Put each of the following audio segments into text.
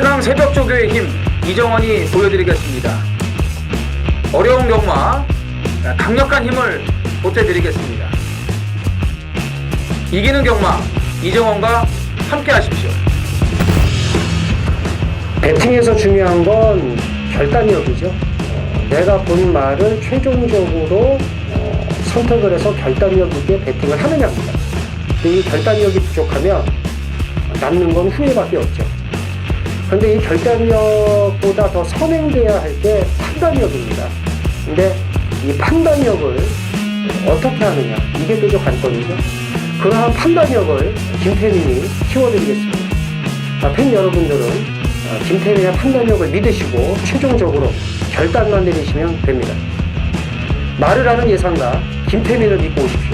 최강 새벽조교의 힘 이정원이 보여드리겠습니다. 어려운 경마 강력한 힘을 보태드리겠습니다. 이기는 경마 이정원과 함께 하십시오. 배팅에서 중요한 건 결단력이죠. 내가 본 말을 최종적으로 선택을 해서 결단력 있게 배팅을 하느냐입니다. 근데 이 결단력이 부족하면 남는 건 후회밖에 없죠. 그런데 이 결단력보다 더 선행돼야 할 게 판단력입니다. 근데 이 판단력을 어떻게 하느냐, 이게 또 관건이죠. 그러한 판단력을 김태민이 키워드리겠습니다. 팬 여러분들은 김태민의 판단력을 믿으시고 최종적으로 결단만 내리시면 됩니다. 말을 하는 예상가 김태민을 믿고 오십시오.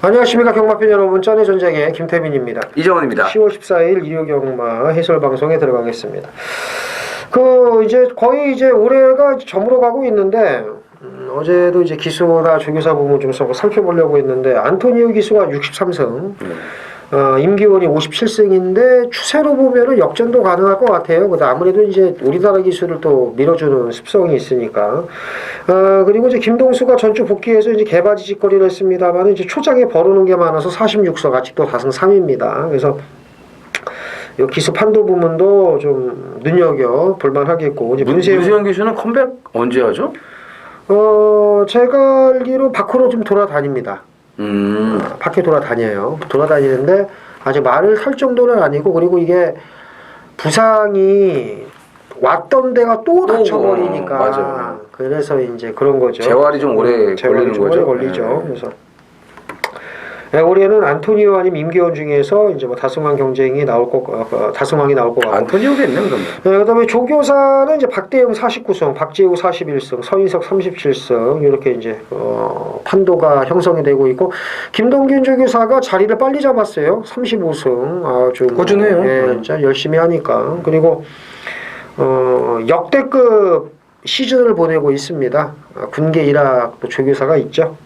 안녕하십니까 경마팬 여러분, 짠의 전쟁의 김태민입니다. 이정원입니다. 10월 14일 일요경마 해설방송에 들어가겠습니다. 이제 거의 올해가 저물어가고 있는데 어제도 이제 기수나 조교사 부분 좀 살펴보려고 했는데 안토니오 기수가 63승, 임기원이 57승인데 추세로 보면은 역전도 가능할 것 같아요. 근데 아무래도 이제 우리나라 기수를 또 밀어주는 습성이 있으니까. 그리고 이제 김동수가 전주 복귀해서 이제 개바지 짓거리를 했습니다만 이제 초장에 벌어놓은 게 많아서 46석 아직도 다승 3입니다. 그래서 이 기수 판도 부분도 좀 눈여겨 볼만하겠고. 이제 문세영 기수는 컴백 언제 하죠? 제가 알기로 밖으로 좀 돌아다닙니다. 밖에 돌아다니는데 아직 말을 탈 정도는 아니고, 그리고 이게 부상이 왔던 데가 또 다쳐버리니까. 맞아요. 그래서 이제 그런 거죠. 재활이 좀 오래 걸리는 거죠. 오래 걸리죠. 그래서 올해는 안토니오 아니면 임기원 중에서 이제 다승왕 경쟁이 다승왕이 나올 것 같고. 안토니오겠네 그러면. 그다음에 조교사는 이제 박대영 49승, 박재우 41승, 서인석 37승 이렇게 이제 판도가 형성이 되고 있고, 김동균 조교사가 자리를 빨리 잡았어요. 35승. 좀 꾸준해요. 예, 진짜 열심히 하니까. 그리고 역대급 시즌을 보내고 있습니다. 군계 일학 또 조교사가 있죠.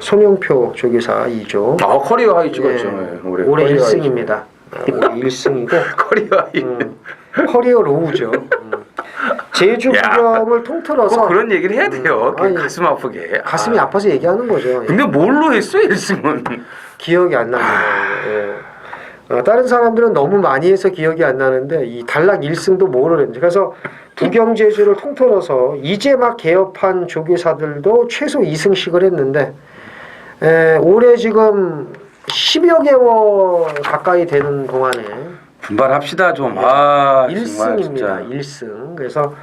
손용표 조교사 2조. 커리어 하이 찍었죠. 올해 1승입니다. 올해 1승이고 커리어 하이. 커리어 로우죠. 제주 부경을 통틀어서 그런 얘기를 해야 돼요. 아니, 가슴 아프게. 가슴이 아파서 얘기하는 거죠. 근데 뭘로 했어 1승은? 기억이 안 납니다. 예. 다른 사람들은 너무 많이 해서 기억이 안 나는데 이 단락 1승도 모르는지. 그래서 부경 제주를 통틀어서 이제 막 개업한 조교사들도 최소 2승씩을 했는데 올해 지금 10여 개월 가까이 되는 동안에 분발합시다 좀. 1승입니다. 1승. 그래서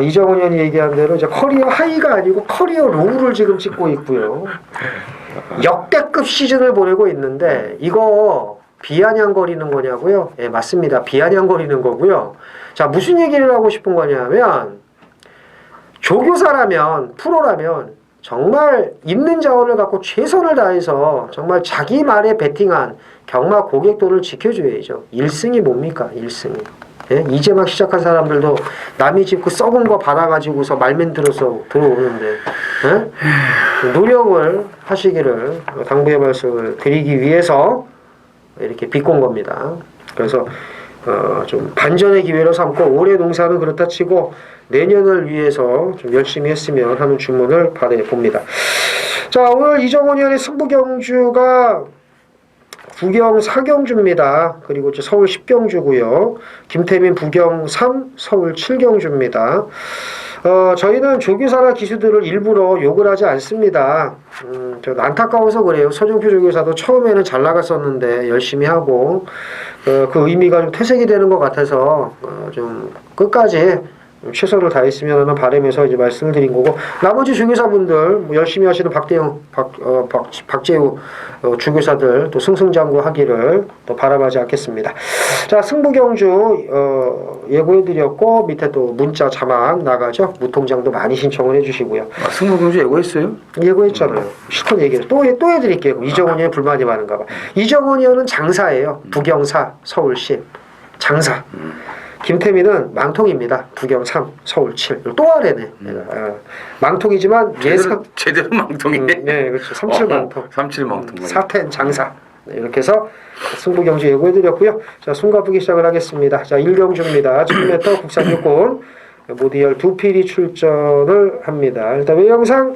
이정원 의원이 얘기한 대로 이제 커리어 하이가 아니고 커리어 로우를 지금 찍고 있고요. 역대급 시즌을 보내고 있는데 이거 비아냥거리는 거냐고요? 예, 맞습니다. 비아냥거리는 거고요. 자, 무슨 얘기를 하고 싶은 거냐면 조교사라면, 프로라면 정말 있는 자원을 갖고 최선을 다해서 정말 자기 말에 베팅한 경마 고객도를 지켜줘야죠. 1승이 뭡니까? 1승이. 예? 이제 막 시작한 사람들도 남이 집 그 썩은 거 받아가지고서 말만 들어서 들어오는데, 예? 노력을 하시기를 당부의 말씀을 드리기 위해서 이렇게 비꼰 겁니다. 그래서 좀 반전의 기회로 삼고 올해 농사는 그렇다 치고 내년을 위해서 좀 열심히 했으면 하는 주문을 바래 봅니다. 자, 오늘 이정원 의원의 승부경주가 부경 4경주입니다. 그리고 이제 서울 10경주고요. 김태민 부경 3, 서울 7경주입니다. 저희는 조교사나 기수들을 일부러 욕을 하지 않습니다. 좀 안타까워서 그래요. 서정표 조교사도 처음에는 잘 나갔었는데 열심히 하고 그 의미가 좀 퇴색이 되는 것 같아서 좀 끝까지 최선을 다했으면 하는 바람에서 이제 말씀을 드린 거고, 나머지 조교사분들 열심히 하시는 박대영, 박재우 주교사들 또 승승장구하기를 또 바라마지 않겠습니다. 자, 승부경주 예고해드렸고 밑에 또 문자 자막 나가죠. 무통장도 많이 신청을 해주시고요. 승부경주 예고했어요? 예고했잖아요. 실컷 얘기를 또 해드릴게요. 이정원 의원 불만이 많은가 봐. 이정원 의원은 장사예요. 부경사 서울시 장사. 김태민은 망통입니다. 부경 3, 서울 7. 또 아래네. 망통이지만 예상 제대로 망통이네. 네, 그렇죠. 37 망통. 37 망통. 사텐 장사. 네, 이렇게 해서 승부 경주 예고해드렸고요. 자, 숨가 보기 시작을 하겠습니다. 자, 1경주입니다. 1000m 국산 육군 모디열 두 필이 출전을 합니다. 일단 외형상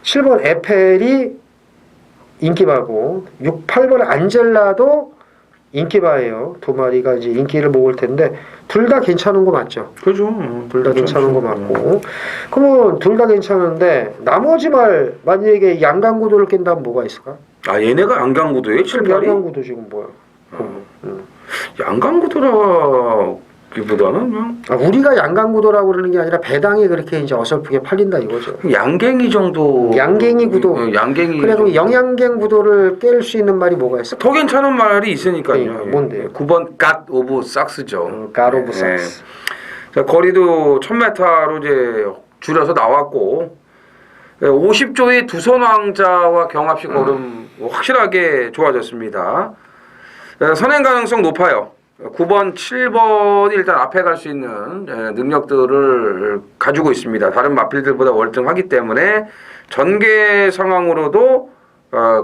7번 에펠이 인기바고 6, 8번 안젤라도 인기바예요. 두 마리가 이제 인기를 모을 텐데 둘 다 괜찮은 거 맞죠? 그죠. 둘 다 괜찮은 거 맞고. 그러면 둘 다 괜찮은데 나머지 말 만약에 양강구도를 낀다면 뭐가 있을까? 아 얘네가 양강구도예요? 7, 8이? 양강구도 지금 뭐야? 양강구도라기보다는 그냥 우리가 양강구도라고 그러는 게 아니라 배당이 그렇게 이제 어설프게 팔린다 이거죠. 양갱이 정도. 양갱이 구도. 양갱이. 그래 그럼 영양갱 구도를 깰 수 있는 말이 뭐가 있어? 더 괜찮은 말이 있으니까요. 그러니까 뭔데요? 9번 갓 오브 삭스죠. 갓 오브 삭스. 자, 거리도 1000m로 이제 줄여서 나왔고 50조의 두손 왕자와 경합식 걸음 확실하게 좋아졌습니다. 선행 가능성 높아요. 9번, 7번이 일단 앞에 갈 수 있는 능력들을 가지고 있습니다. 다른 마필들보다 월등하기 때문에 전개 상황으로도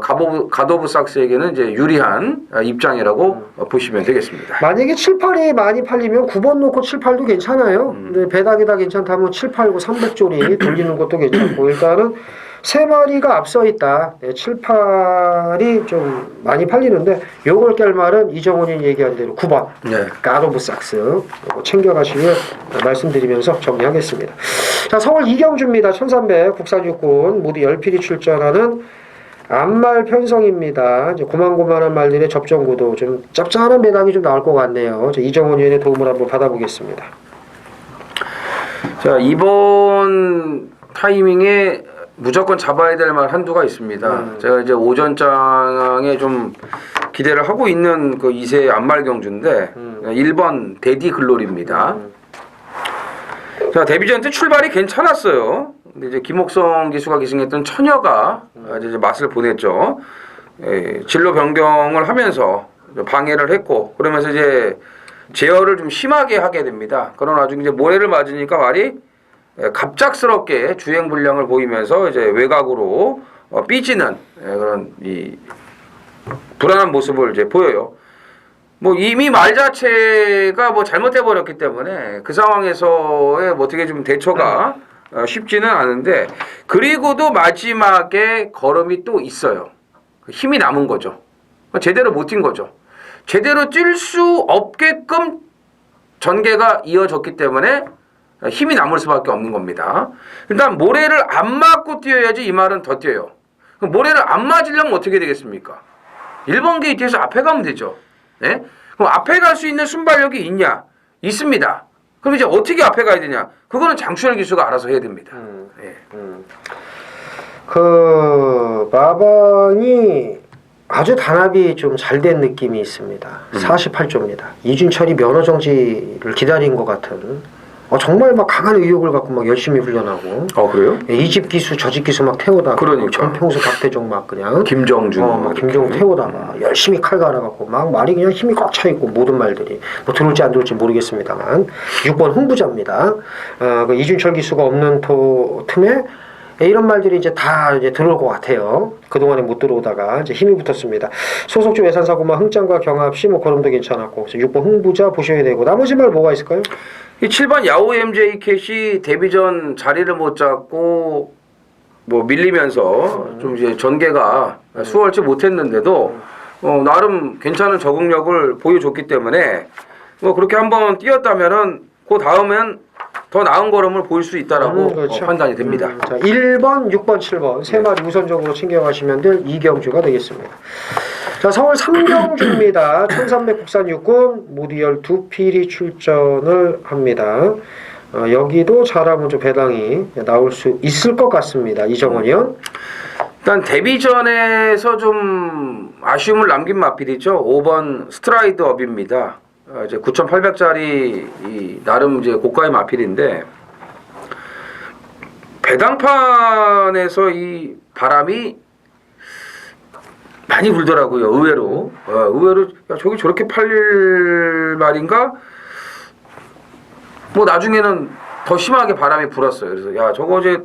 갓오브 삭스에게는 이제 유리한 입장이라고 보시면 되겠습니다. 만약에 7, 8이 많이 팔리면 9번 놓고 7, 8도 괜찮아요. 근데 배당이 다 괜찮다면 7, 8, 9, 300조리 돌리는 것도 괜찮고 일단은 세 마리가 앞서 있다. 7, 8이 좀 많이 팔리는데 요걸 깰 말은 이정훈이 얘기한 대로 9번 네. 갓 오브 삭스 요거 챙겨가시길 말씀드리면서 정리하겠습니다. 자, 서울 이경주입니다. 1300 국산 육군 모두 10필이 출전하는 암말 편성입니다. 이제 고만고만한 말들의 접전구도 좀 짭짤한 배당이 좀 나올 것 같네요. 이정훈 위원의 도움을 한번 받아보겠습니다. 자, 이번 타이밍에 무조건 잡아야 될 말 한두가 있습니다. 제가 이제 오전장에 좀 기대를 하고 있는 그 2세 암말 경주인데 1번 데디 글로리입니다. 자, 데뷔전 때 출발이 괜찮았어요. 근데 이제 김옥성 기수가 기승했던 처녀가 이제 맛을 보냈죠. 진로 변경을 하면서 방해를 했고 그러면서 이제 제어를 좀 심하게 하게 됩니다. 그러나 나중에 이제 모래를 맞으니까 말이 갑작스럽게 주행 불량을 보이면서 이제 외곽으로 삐지는 그런 이 불안한 모습을 이제 보여요. 뭐 이미 말 자체가 뭐 잘못돼 버렸기 때문에 그 상황에서의 뭐 어떻게 좀 대처가 쉽지는 않은데 그리고도 마지막에 걸음이 또 있어요. 힘이 남은 거죠. 제대로 못 뛴 거죠. 제대로 뛸 수 없게끔 전개가 이어졌기 때문에 힘이 남을 수밖에 없는 겁니다. 일단 모래를 안 맞고 뛰어야지 이 말은 더 뛰어요. 그럼 모래를 안 맞으려면 어떻게 되겠습니까? 1번 게이트에서 앞에 가면 되죠. 네? 그럼 앞에 갈 수 있는 순발력이 있냐? 있습니다. 그럼 이제 어떻게 앞에 가야 되냐? 그거는 장춘열 기수가 알아서 해야 됩니다. 네. 그 마방이 아주 단합이 좀 잘 된 느낌이 있습니다. 48조입니다. 이준철이 면허 정지를 기다린 것 같은 정말 막 강한 의욕을 갖고 막 열심히 훈련하고. 그래요? 이 집 기수 저 집 기수 막 태우다가 그러니까. 전평수 박태종 막 그냥 김정준 막 김정준 태우다가 열심히 칼 갈아갖고 막 말이 그냥 힘이 꽉 차 있고 모든 말들이 뭐 들을지 안 들을지 모르겠습니다만 6번 흥부자입니다. 그 이준철 기수가 없는 틈에 이런 말들이 이제 다 이제 들어올 것 같아요. 그동안에 못 들어오다가 이제 힘이 붙었습니다. 소속주 외산사고만 흥장과 경합시 뭐 걸음도 괜찮았고 6번 흥부자 보셔야 되고 나머지 말 뭐가 있을까요? 이 7번 야후 MJ 캣이 데뷔전 자리를 못 잡고 뭐 밀리면서 좀 이제 전개가 수월치 못했는데도 나름 괜찮은 적응력을 보여줬기 때문에 뭐 그렇게 한번 뛰었다면은 그 다음엔 더 나은 걸음을 보일 수 있다라고 그렇죠. 판단이 됩니다. 자, 1번, 6번, 7번 세 마리 우선적으로 챙겨가시면 될 이경주가 되겠습니다. 자, 서울 3경주입니다. 1300 국산 육군 모디열 두 필이 출전을 합니다. 여기도 잘하면 좀 배당이 나올 수 있을 것 같습니다. 이정원 의원. 일단 데뷔전에서 좀 아쉬움을 남긴 마필이죠. 5번 스트라이드 업입니다. 이제 9,800짜리 나름 이제 고가의 마필인데 배당판에서 이 바람이 많이 불더라고요. 의외로 야, 저기 저렇게 팔릴 말인가? 뭐 나중에는 더 심하게 바람이 불었어요. 그래서 야 저거 이제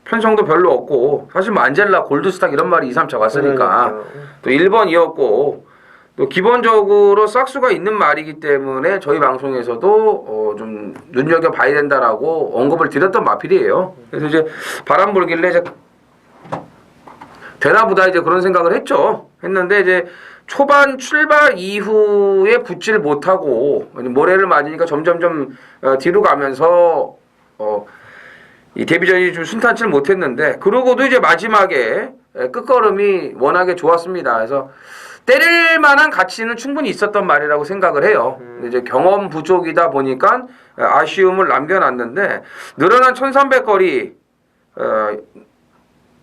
편성도 별로 없고 사실 뭐 안젤라 골드스탁 이런 말이 2, 3차 왔으니까 또 1번이었고 또 기본적으로 싹수가 있는 말이기 때문에 저희 방송에서도 좀 눈여겨봐야 된다라고 언급을 드렸던 마필이에요. 그래서 이제 바람 불길래 이제 되나보다 이제 그런 생각을 했는데 이제 초반 출발 이후에 붙질 못하고 모래를 맞으니까 점점점 뒤로 가면서 이 데뷔전이 좀 순탄치를 못했는데 그러고도 이제 마지막에 끝걸음이 워낙에 좋았습니다. 그래서 때릴 만한 가치는 충분히 있었던 말이라고 생각을 해요. 근데 이제 경험 부족이다 보니까 아쉬움을 남겨놨는데 늘어난 1300거리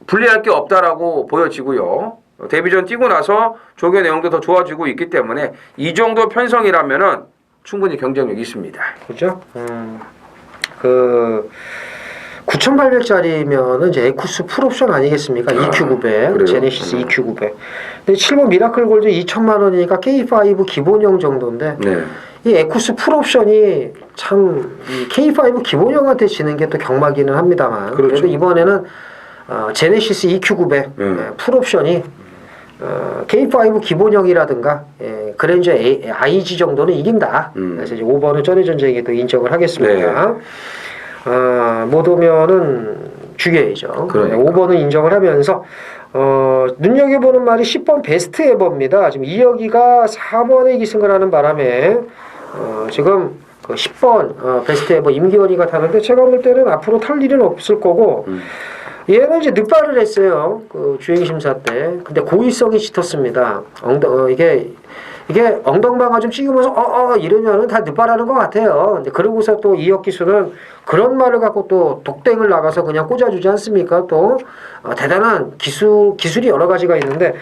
불리할 게 없다라고 보여지고요. 데뷔전 뛰고 나서 조교 내용도 더 좋아지고 있기 때문에 이 정도 편성이라면은 충분히 경쟁력이 있습니다. 그죠? 그 9,800짜리면은 이제 에쿠스 풀옵션 아니겠습니까? EQ900, 제네시스 EQ900. 근데 7번 미라클 골드 2천만 원이니까 K5 기본형 정도인데 네. 이 에쿠스 풀옵션이 참 이 K5 기본형한테 지는 게 또 경마기는 합니다만 그렇죠. 그래도 이번에는 제네시스 EQ900 풀옵션이 K5 기본형이라든가 그랜저 IG 정도는 이긴다. 그래서 이제 5번은 전의 전쟁에 또 인정을 하겠습니다. 못 오면은 죽여야죠. 그러니까. 5번은 인정을 하면서 눈여겨보는 말이 10번 베스트 에버입니다. 지금 이혁이가 4번에 기승을 하는 바람에 지금 그 10번 베스트 에버 임기원이가 타는데 제가 볼 때는 앞으로 탈 일은 없을 거고 얘는 이제 늑발을 했어요. 그 주행심사 때. 근데 고의성이 짙었습니다. 이게 엉덩방아 좀 찍으면서 이러면은 다 늑발하는 것 같아요. 근데 그러고서 또 이혁 기수는 그런 말을 갖고 또 독땡을 나가서 그냥 꽂아주지 않습니까? 또 대단한 기술이 여러 가지가 있는데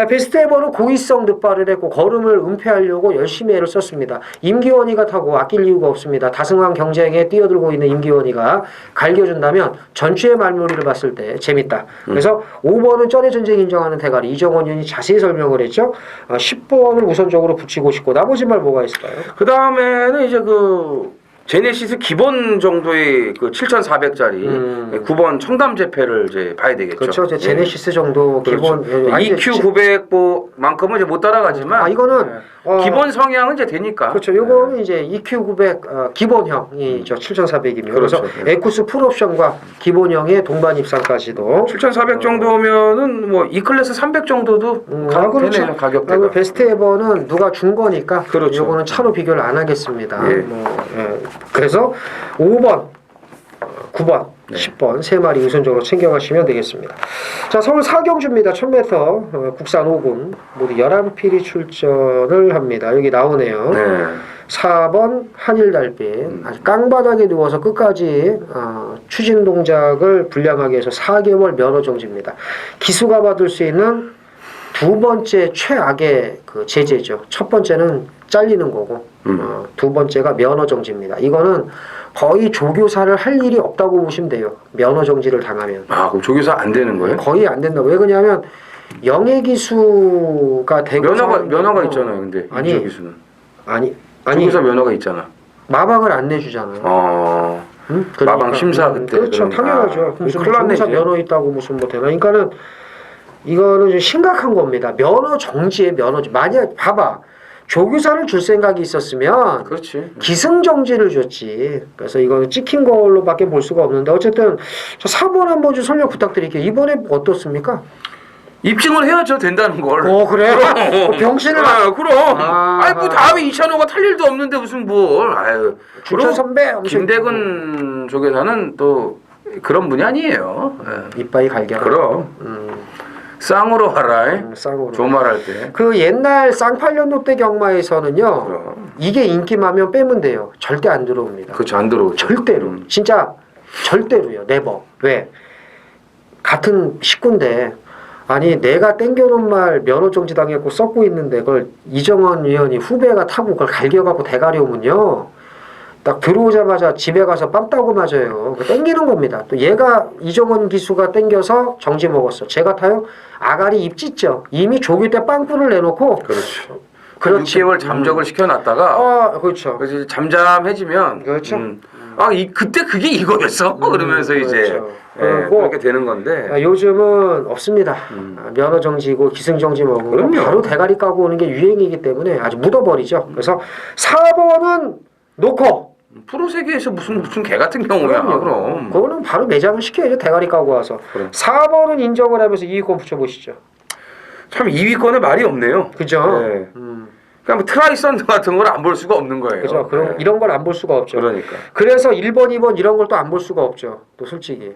베스트 에버는 고의성 늑발을 했고 걸음을 은폐하려고 열심히 애를 썼습니다. 임기원이가 타고 아낄 이유가 없습니다. 다승왕 경쟁에 뛰어들고 있는 임기원이가 갈겨준다면 전주의 말놀이를 봤을 때 재밌다. 그래서 5번은 전의 전쟁 인정하는 대가리 이정원 의원이 자세히 설명을 했죠. 10번을 우선적으로 붙이고 싶고 나머지 말 뭐가 있을까요? 그 다음에는 이제 그 제네시스 기본 정도의 그 7,400짜리 9번 청담제패를 이제 봐야 되겠죠. 그렇죠. 이제 제네시스 정도 그렇죠. 기본 EQ900만큼은 이제 못 따라가지만 이거는 기본 성향은 이제 되니까. 그렇죠. 요거는 이제 EQ900 기본형이죠. 7,400이면. 그렇죠. 그래서 에쿠스 풀옵션과 기본형의 동반 입상까지도 7,400 정도면은 뭐 E클래스 300 정도도 그렇죠. 되네요. 가격대가. 베스트 에버는 누가 준 거니까 그렇죠. 요거는 차로 비교를 안 하겠습니다. 예. 그래서 5번 9번, 10번 세 마리 우선적으로 챙겨가시면 되겠습니다. 자, 서울 사경주입니다. 1000m 국산 5군 모두 11필이 출전을 합니다. 여기 나오네요. 4번 한일달빛 아주 깡바닥에 누워서 끝까지 추진 동작을 불량하게 해서 4개월 면허 정지입니다. 기수가 받을 수 있는 두 번째 최악의 그 제재죠. 첫 번째는 잘리는 거고 두 번째가 면허 정지입니다. 이거는 거의 조교사를 할 일이 없다고 보시면 돼요. 면허 정지를 당하면. 그럼 조교사 안 되는 거예요? 거의 안 된다. 왜 그러냐면 영예 기수가 되고 면허가 있잖아요. 근데 이주혁 기수는 아니 조교사 면허가 있잖아. 마방을 안 내주잖아. 응? 그러니까, 마방 심사 그때. 그렇죠. 당연하죠. 무슨 조교사 면허 있다고 무슨 뭐 되나. 그러니까는 이거는 좀 심각한 겁니다. 면허 정지에 만약 봐봐. 조교사를 줄 생각이 있었으면 그렇지. 기승정지를 줬지. 그래서 이거는 찍힌 걸로밖에 볼 수가 없는데 어쨌든 저 4번 한번 좀 설명 부탁드릴게요. 이번에 어떻습니까? 입증을 해야죠. 된다는 걸. 그래요? 병신을 그럼. 뭐 다음에 이찬호가 탈 일도 없는데 무슨 뭘. 주천 선배 김대근 조교사는 또 그런 분이 아니에요. 이빠이 갈겨. 그럼. 쌍으로 하라. 쌍으로. 조말할 때. 그 옛날 쌍팔년도 때 경마에서는요. 이게 인기마면 빼면 돼요. 절대 안 들어옵니다. 그렇죠. 안 들어오죠. 절대로. 진짜 절대로요. 네버. 왜? 같은 식구인데 아니 내가 땡겨놓은 말 면허 정지 당했고 썩고 있는데 그걸 이정원 의원이 후배가 타고 그걸 갈겨갖고 대가리 오면요. 딱 들어오자마자 집에 가서 빰 따고 맞아요. 땡기는 겁니다. 또 얘가 이정원 기수가 땡겨서 정지 먹었어. 제가 타요? 아가리 입 찢죠. 이미 조교 때 빵꾸를 내놓고 그렇죠. 그렇지. 6개월 잠적을 시켜놨다가 그렇죠. 그래서 잠잠해지면 그렇죠. 그때 그게 이거였어? 그러면서 이제 그렇죠. 그렇게 되는 건데 요즘은 없습니다. 면허 정지고 기승 정지 먹고 그럼요. 바로 대가리 까고 오는 게 유행이기 때문에 아주 묻어버리죠. 그래서 4번은 놓고 프로 세계에서 무슨 개 같은 경우야. 그럼 그거는 바로 매장을 시켜야죠. 대가리 까고 와서. 그럼. 4번은 인정을 하면서 2위권 붙여보시죠. 참 2위권에 말이 없네요. 그죠? 네. 그러니까 뭐 트라이썬드 같은 걸 안 볼 수가 없는 거예요. 그죠? 그럼 네. 이런 걸 안 볼 수가 없죠. 그러니까. 그래서 1번, 2번 이런 걸 또 안 볼 수가 없죠. 또 솔직히.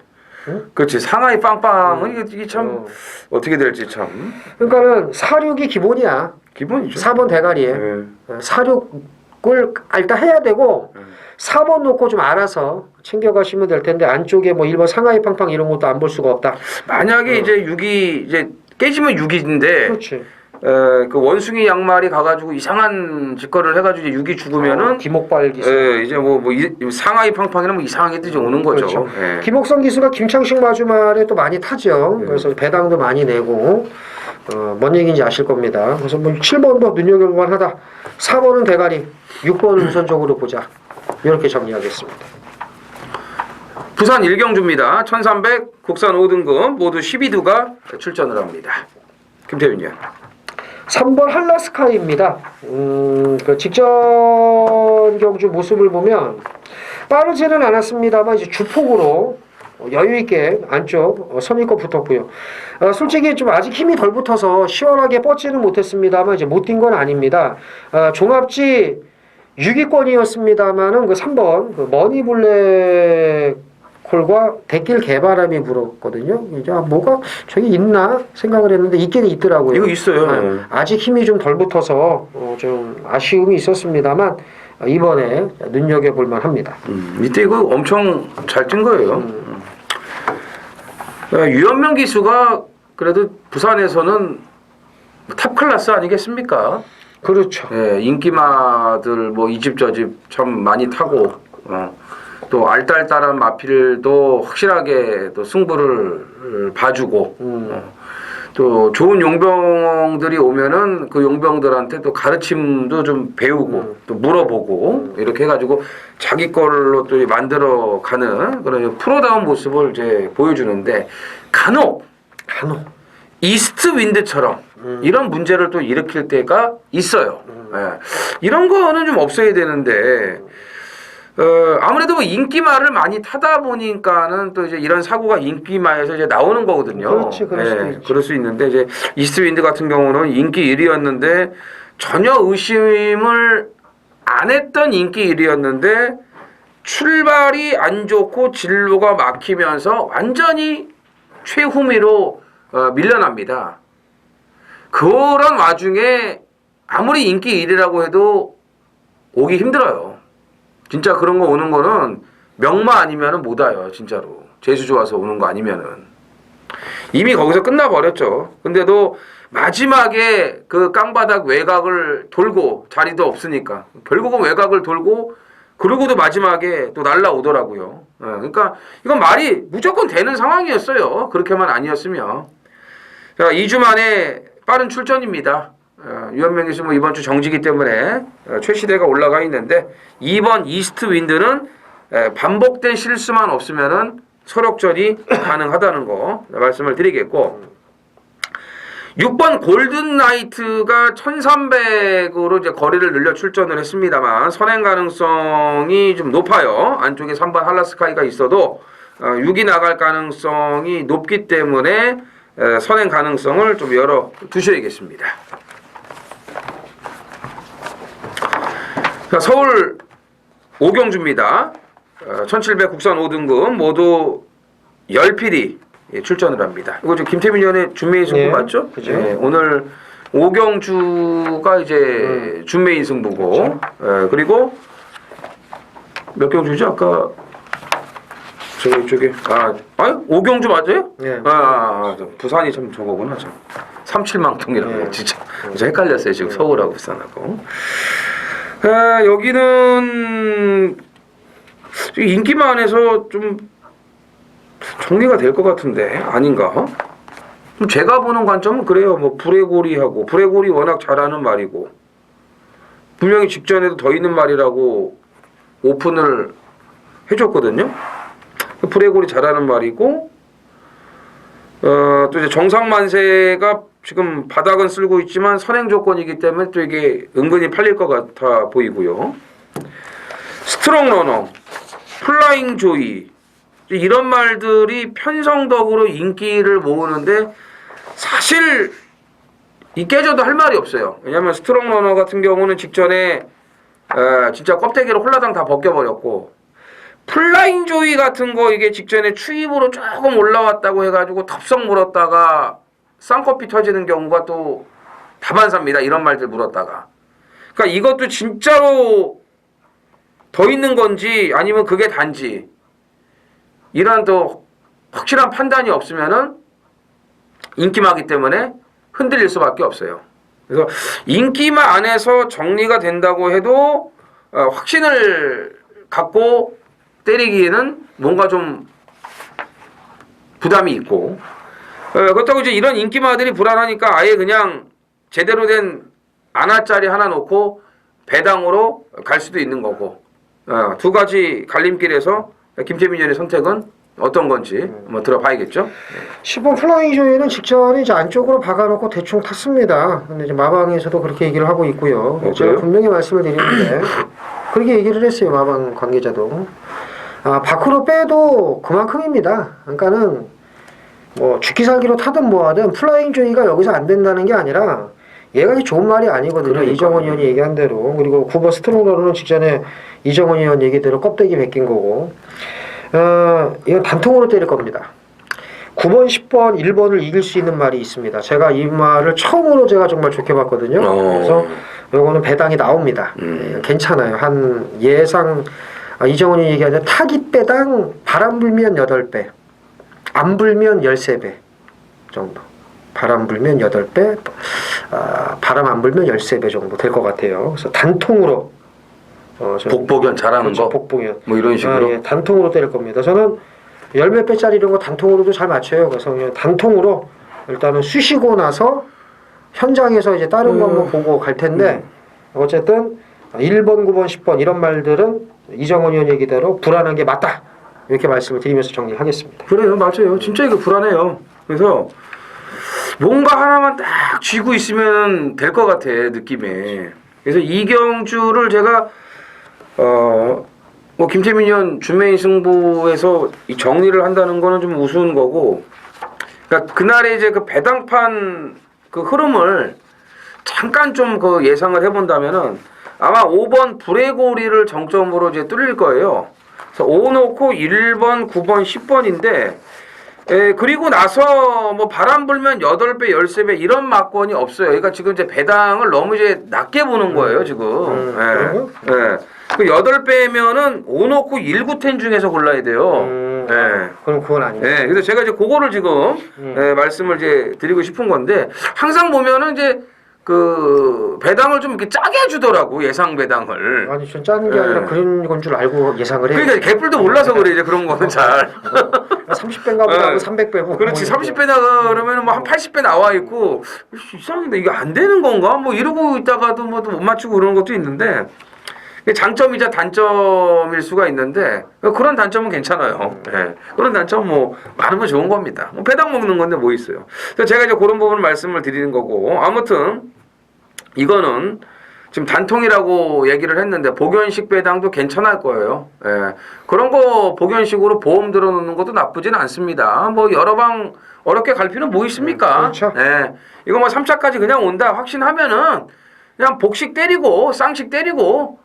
그렇지. 상하이 빵빵은 이게 참 어떻게 될지 참 그러니까는 4, 6이 기본이야. 기본이죠. 4번 대가리에. 네. 4, 6을 일단 해야 되고 4번 놓고 좀 알아서 챙겨가시면 될 텐데 안쪽에 뭐 1번 상하이 팡팡 이런 것도 안 볼 수가 없다. 만약에 이제 6이 이제 깨지면 6인데 그렇지. 그 원숭이 양말이 가가지고 이상한 짓거리를 해가지고 이제 6이 죽으면은 김옥발 기수. 이제 뭐 상하이 팡팡이나 뭐 이상하게 이제 오는 거죠. 그렇죠. 예. 김옥성 기수가 김창식 마주말에 또 많이 타죠. 그래서 배당도 많이 내고 뭔 얘기인지 아실 겁니다. 그래서 뭐 7번도 눈여겨볼 하다. 4번은 대가리, 6번은 우선적으로 보자. 이렇게 정리하겠습니다. 부산 일경주입니다. 1300 국산 5등급 모두 12두가 출전을 합니다. 김태윤 위원. 3번 한라스카이입니다. 그 직전 경주 모습을 보면 빠르지는 않았습니다만 이제 주폭으로 여유 있게 안쪽 선입고 붙었고요. 솔직히 좀 아직 힘이 덜 붙어서 시원하게 뻗지는 못했습니다만 이제 못 뛴 건 아닙니다. 종합지 6위권이었습니다만은 그 3번 그 머니블랙 콜과 대길 개바람이 불었거든요. 이제 뭐가 저기 있나 생각을 했는데 있긴 있더라고요. 이거 있어요. 아직 힘이 좀 덜 붙어서 좀 아쉬움이 있었습니다만 이번에 눈여겨 볼 만합니다. 이때 이거 엄청 잘 뛴 거예요. 유현명 기수가 그래도 부산에서는 탑 클래스 아니겠습니까? 그렇죠. 예, 인기마들 뭐 이 집 저 집 참 많이 타고 또 알딸딸한 마필도 확실하게 또 승부를 봐주고 또 좋은 용병들이 오면은 그 용병들한테 또 가르침도 좀 배우고 또 물어보고 이렇게 해가지고 자기 걸로 또 만들어 가는 그런 프로다운 모습을 이제 보여주는데 간혹 이스트 윈드처럼 이런 문제를 또 일으킬 때가 있어요. 예. 이런 거는 좀 없어야 되는데 아무래도 뭐 인기마를 많이 타다 보니까는 또 이제 이런 사고가 인기마에서 이제 나오는 거거든요. 그렇지, 그럴 수도 있지. 그럴 수 있는데 이제 이스트 윈드 같은 경우는 인기 1위였는데 전혀 의심을 안 했던 인기 1위였는데 출발이 안 좋고 진로가 막히면서 완전히 최후미로 밀려납니다. 그런 와중에 아무리 인기 1위라고 해도 오기 힘들어요. 진짜 그런 거 오는 거는 명마 아니면은 못 와요, 진짜로. 재수 좋아서 오는 거 아니면은. 이미 거기서 끝나버렸죠. 근데도 마지막에 그 깡바닥 외곽을 돌고 자리도 없으니까. 결국은 외곽을 돌고 그러고도 마지막에 또 날라오더라고요. 그러니까 이건 말이 무조건 되는 상황이었어요. 그렇게만 아니었으면. 자, 2주 만에 빠른 출전입니다. 유현명 기수 뭐 이번 주 정지기 때문에 최시대가 올라가 있는데 2번 이스트 윈드는 반복된 실수만 없으면은 설역전이 가능하다는 거 말씀을 드리겠고 6번 골든 나이트가 1300으로 이제 거리를 늘려 출전을 했습니다만 선행 가능성이 좀 높아요. 안쪽에 3번 한라스카이가 있어도 6이 나갈 가능성이 높기 때문에 선행 가능성을 좀 열어 두셔야겠습니다. 서울 오경주입니다. 1700 국산 5등급 모두 10필이 출전을 합니다. 이거 지금 김태민 위원의 준메인 승부 맞죠? 그죠. 오늘 오경주가 이제 준메인 승부고 그리고 몇 경주죠? 아까 저쪽에 오경주 맞아요? 네. 부산이 참 저거구나. 37망통이라고 진짜 헷갈렸어요. 지금 서울하고 부산하고. 여기는 인기만해서 좀 정리가 될 것 같은데 아닌가? 제가 보는 관점은 그래요. 뭐 브레고리하고 브레고리 워낙 잘하는 말이고 분명히 직전에도 더 있는 말이라고 오픈을 해줬거든요. 브레골이 잘하는 말이고 또 이제 정상만세가 지금 바닥은 쓸고 있지만 선행 조건이기 때문에 또 이게 은근히 팔릴 것 같아 보이고요. 스트롱 러너, 플라잉 조이 이런 말들이 편성덕으로 인기를 모으는데 사실 이 깨져도 할 말이 없어요. 왜냐하면 스트롱 러너 같은 경우는 직전에 진짜 껍데기를 홀라당 다 벗겨버렸고 플라잉 조이 같은 거 이게 직전에 추입으로 조금 올라왔다고 해가지고 덥석 물었다가 쌍커피 터지는 경우가 또 다반사입니다. 이런 말들 물었다가. 그러니까 이것도 진짜로 더 있는 건지 아니면 그게 단지 이런 또 확실한 판단이 없으면은 인기마기 때문에 흔들릴 수밖에 없어요. 그래서 인기마 안에서 정리가 된다고 해도 확신을 갖고 때리기에는 뭔가 좀 부담이 있고 그렇다고 이제 이런 인기마들이 불안하니까 아예 그냥 제대로 된 안화짜리 하나 놓고 배당으로 갈 수도 있는 거고 두 가지 갈림길에서 김태민 의원의 선택은 어떤 건지 한번 들어봐야겠죠. 10번 플라잉 조이는 직전에 이제 안쪽으로 박아놓고 대충 탔습니다. 근데 이제 마방에서도 그렇게 얘기를 하고 있고요. 제가 분명히 말씀을 드리는데 그렇게 얘기를 했어요. 마방 관계자도. 밖으로 빼도 그만큼입니다. 그러니까는 뭐 죽기 살기로 타든 뭐하든 플라잉 조이가 여기서 안 된다는 게 아니라 얘가 좋은 말이 아니거든요. 그러니까. 이정원 의원이 얘기한 대로. 그리고 9번 스트롱러는 직전에 이정원 의원 얘기대로 껍데기 벗긴 거고 이건 단통으로 때릴 겁니다. 9번, 10번, 1번을 이길 수 있는 말이 있습니다. 제가 이 말을 처음으로 제가 정말 좋게 봤거든요. 그래서 요거는 배당이 나옵니다. 괜찮아요. 한 예상 이정원이 얘기하는 타깃 배당 바람 불면 8배 안 불면 13배 정도. 바람 불면 8배 바람 안 불면 13배 정도 될 것 같아요. 그래서 단통으로 복복연 잘하는 그렇죠, 거? 복복연. 뭐 이런 식으로? 예, 단통으로 때릴 겁니다. 저는 열몇 배짜리 이런 거 단통으로도 잘 맞춰요. 그래서 그냥 단통으로 일단은 쑤시고 나서 현장에서 이제 다른 거 한번 보고 갈 텐데 어쨌든 1번, 9번, 10번 이런 말들은 이정원 의원 얘기대로 불안한 게 맞다. 이렇게 말씀을 드리면서 정리하겠습니다. 그래요. 맞아요. 진짜 이거 불안해요. 그래서 뭔가 하나만 딱 쥐고 있으면 될 것 같아. 느낌에. 그래서 이경주를 제가 뭐 김태민 의원 준메인 승부에서 이 정리를 한다는 거는 좀 우스운 거고, 그러니까 그날에 이제 그 배당판 그 흐름을 잠깐 좀 그 예상을 해본다면은 아마 5번 브레고리를 정점으로 이제 뚫릴 거예요. 그래서 5 놓고 1번, 9번, 10번인데 그리고 나서 뭐 바람 불면 8배, 13배 이런 막권이 없어요. 그러니까 지금 이제 배당을 너무 이제 낮게 보는 거예요, 지금. 그 8배면은 5 놓고 1, 9텐 중에서 골라야 돼요. 그럼 그건 아니에요. 그래서 제가 이제 그거를 지금 말씀을 이제 드리고 싶은 건데 항상 보면은 이제 그 배당을 좀 이렇게 짜게 주더라고, 예상 배당을. 아니 전 짜는 게 아니라 그런 건 줄 알고 예상을 해요. 그러니까 개뿔도 몰라서 그래 이제 그런 거는 잘. 30배인가 보다 하고 300배고. 그렇지. 30배나 그러면 뭐 한 80배 나와 있고 이상한데 이게 안 되는 건가? 뭐 이러고 있다가도 뭐 못 맞추고 그러는 것도 있는데 장점이자 단점일 수가 있는데 그런 단점은 괜찮아요. 그런 단점 뭐 많으면 좋은 겁니다. 뭐 배당 먹는 건데 뭐 있어요. 그래서 제가 이제 그런 부분을 말씀을 드리는 거고 아무튼 이거는 지금 단통이라고 얘기를 했는데 복연식 배당도 괜찮을 거예요. 그런 거 복연식으로 보험 들어놓는 것도 나쁘진 않습니다. 뭐 여러 방 어렵게 갈 필요는 뭐 있습니까? 그렇죠. 이거 뭐 3차까지 그냥 온다 확신하면은 그냥 복식 때리고 쌍식 때리고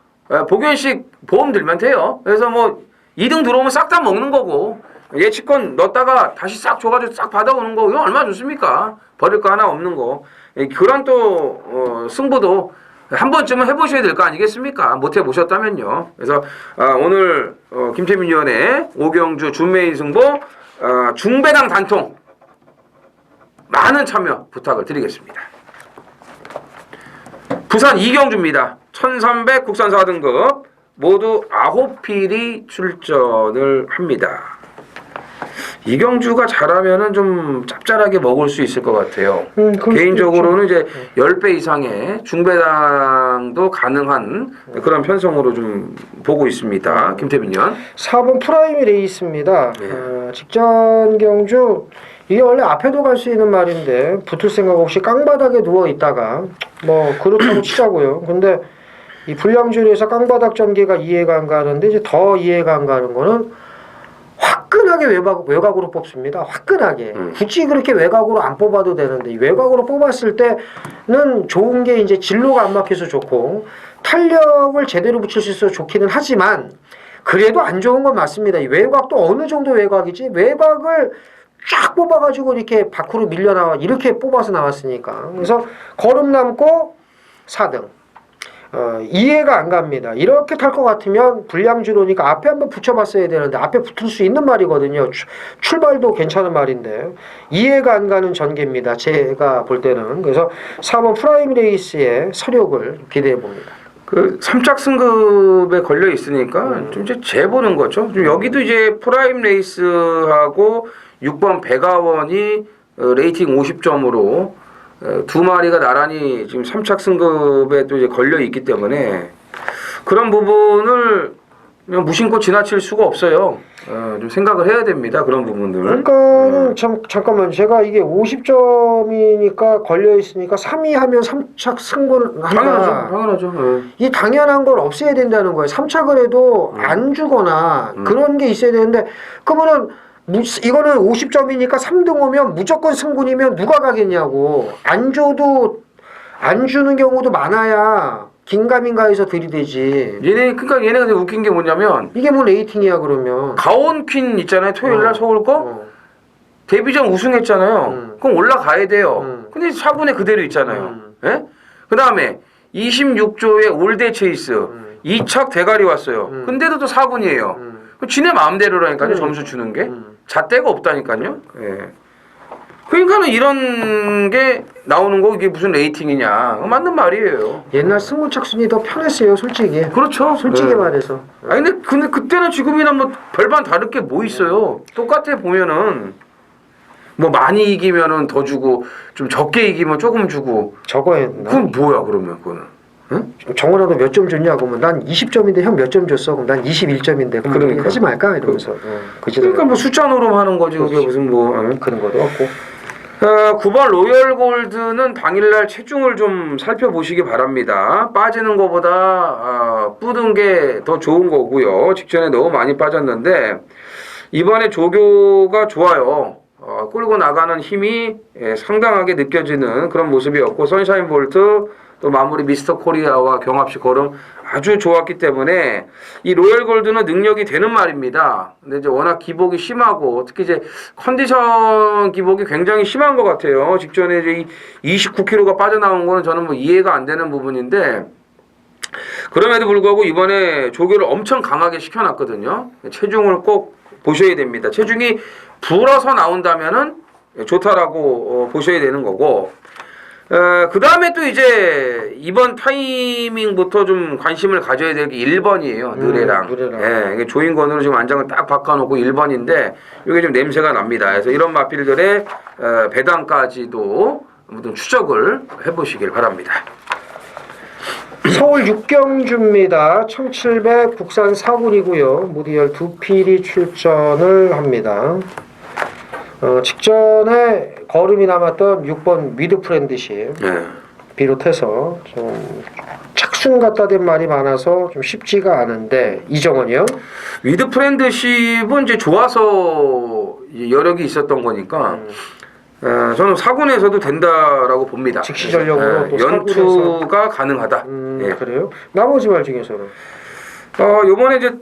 복연식 보험 들면 돼요. 그래서 뭐 2등 들어오면 싹 다 먹는 거고 예치권 넣었다가 다시 싹 줘가지고 싹 받아오는 거 이거 얼마나 좋습니까? 버릴 거 하나 없는 거. 그런 또 승부도 한 번쯤은 해보셔야 될 거 아니겠습니까? 못 해보셨다면요. 그래서 오늘 김태민 의원의 오경주 준메인 승부 중배당 단통 많은 참여 부탁을 드리겠습니다. 부산 이경주입니다. 1300 국산 4등급 모두 9필이 출전을 합니다. 이경주가 잘하면은 좀 짭짤하게 먹을 수 있을 것 같아요. 그럴 개인적으로는 이제 10배 이상의 중배당도 가능한 그런 편성으로 좀 보고 있습니다. 김태빈 의원. 4번 프라임 레이스입니다. 직전 경주 이게 원래 앞에도 갈 수 있는 말인데 붙을 생각 없이 깡바닥에 누워 있다가 뭐 그렇다고 치자고요. 근데 이 불량주에서 깡바닥 전개가 이해가 안 가는데 이제 더 이해가 안 가는 거는 화끈하게 외곽으로 뽑습니다. 화끈하게. 굳이 그렇게 외곽으로 안 뽑아도 되는데 외곽으로 뽑았을 때는 좋은 게 이제 진로가 안 막혀서 좋고 탄력을 제대로 붙일 수 있어서 좋기는 하지만 그래도 안 좋은 건 맞습니다. 이 외곽도 어느 정도 외곽이지? 외곽을 쫙 뽑아가지고 이렇게 밖으로 밀려나와 이렇게 뽑아서 나왔으니까 그래서 걸음 남고 4등. 이해가 안 갑니다. 이렇게 탈 것 같으면 불량주로니까 앞에 한번 붙여봤어야 되는데 앞에 붙을 수 있는 말이거든요. 출발도 괜찮은 말인데 이해가 안 가는 전개입니다. 제가 볼 때는. 그래서 4번 프라임 레이스의 서력을 기대해 봅니다. 그 3착 승급에 걸려 있으니까 좀 이제 재보는 거죠. 좀 여기도 이제 프라임 레이스하고 6번 백아원이 레이팅 50점으로 두 마리가 나란히 지금 3착 승급에 또 이제 걸려 있기 때문에 그런 부분을 그냥 무심코 지나칠 수가 없어요. 좀 생각을 해야 됩니다. 그런 부분들. 그러니까 잠깐만 제가 이게 50점이니까 걸려 있으니까 3위 하면 3착 승분한다. 당연하죠. 이 당연한 걸 없애야 된다는 거예요. 3착을 해도 안 주거나 그런 게 있어야 되는데 그러면은 이거는 50점이니까 3등 오면 무조건 승분이면 누가 가겠냐고. 안 줘도 안 주는 경우도 많아야 긴가민가해서 들이대지. 그러니까 얘네가 되게 웃긴 게 뭐냐면 이게 뭐 레이팅이야 그러면. 가온퀸 있잖아요. 토요일날 서울 거 데뷔전 우승했잖아요. 그럼 올라가야 돼요. 근데 4분에 그대로 있잖아요. 예? 그 다음에 26조의 올드 체이스 2착 대가리 왔어요. 근데도 또 4분이에요. 지네 마음대로라니까요. 점수 주는 게 잣대가 없다니까요. 예. 그러니까는 이런 게 나오는 거 이게 무슨 레이팅이냐 맞는 말이에요. 옛날 승무착 순위 더 편했어요, 솔직히. 그렇죠. 솔직히 말해서. 아니 근데 그때는 지금이나 뭐 별반 다를 게 뭐 있어요. 똑같아 보면은 뭐 많이 이기면은 더 주고 좀 적게 이기면 조금 주고. 저거 했나? 그건 뭐야 그러면 그거는? 응? 정원아 너 몇 점 줬냐고 하면 난 20점인데 형 몇 점 줬어? 그럼 난 21점인데 그럼 그러니까. 하지 말까? 이러면서 그러니까 뭐 숫자 노름하는 거지 그게 무슨 뭐 그런 것도 없고. 9번 로열 골드는 당일날 체중을 좀 살펴보시기 바랍니다. 빠지는 것보다 뿌든 게 더 좋은 거고요. 직전에 너무 많이 빠졌는데 이번에 조교가 좋아요. 끌고 나가는 힘이 상당하게 느껴지는 그런 모습이었고 선샤인 볼트 또 마무리 미스터 코리아와 경합식 걸음 아주 좋았기 때문에 이 로열 골드는 능력이 되는 말입니다. 근데 이제 워낙 기복이 심하고 특히 이제 컨디션 기복이 굉장히 심한 것 같아요. 직전에 이제 29kg가 빠져나온 거는 저는 뭐 이해가 안 되는 부분인데 그럼에도 불구하고 이번에 조교를 엄청 강하게 시켜놨거든요. 체중을 꼭 보셔야 됩니다. 체중이 불어서 나온다면은 좋다라고 보셔야 되는 거고. 그 다음에 또 이제 이번 타이밍부터 좀 관심을 가져야 될 게 1번이에요. 느레랑. 예, 이게 조인권으로 지금 안장을 딱 바꿔놓고 1번인데 이게 좀 냄새가 납니다. 그래서 이런 마필들의 배당까지도 아무튼 추적을 해보시길 바랍니다. 서울 육경주입니다. 1700 국산 4군이고요. 무디열 두 필이 출전을 합니다. 직전에 걸음이 남았던 6번 미드 프렌드십 비롯해서 좀 착순 갖다 댄 말이 많아서 좀 쉽지가 않은데 이정원이요? 위드 프렌드십은 이제 좋아서 여력이 있었던 거니까 저는 4군에서도 된다라고 봅니다. 즉시 전력으로 또 연투가 가능하다. 그래요? 나머지 말 중에서는 요번에 이제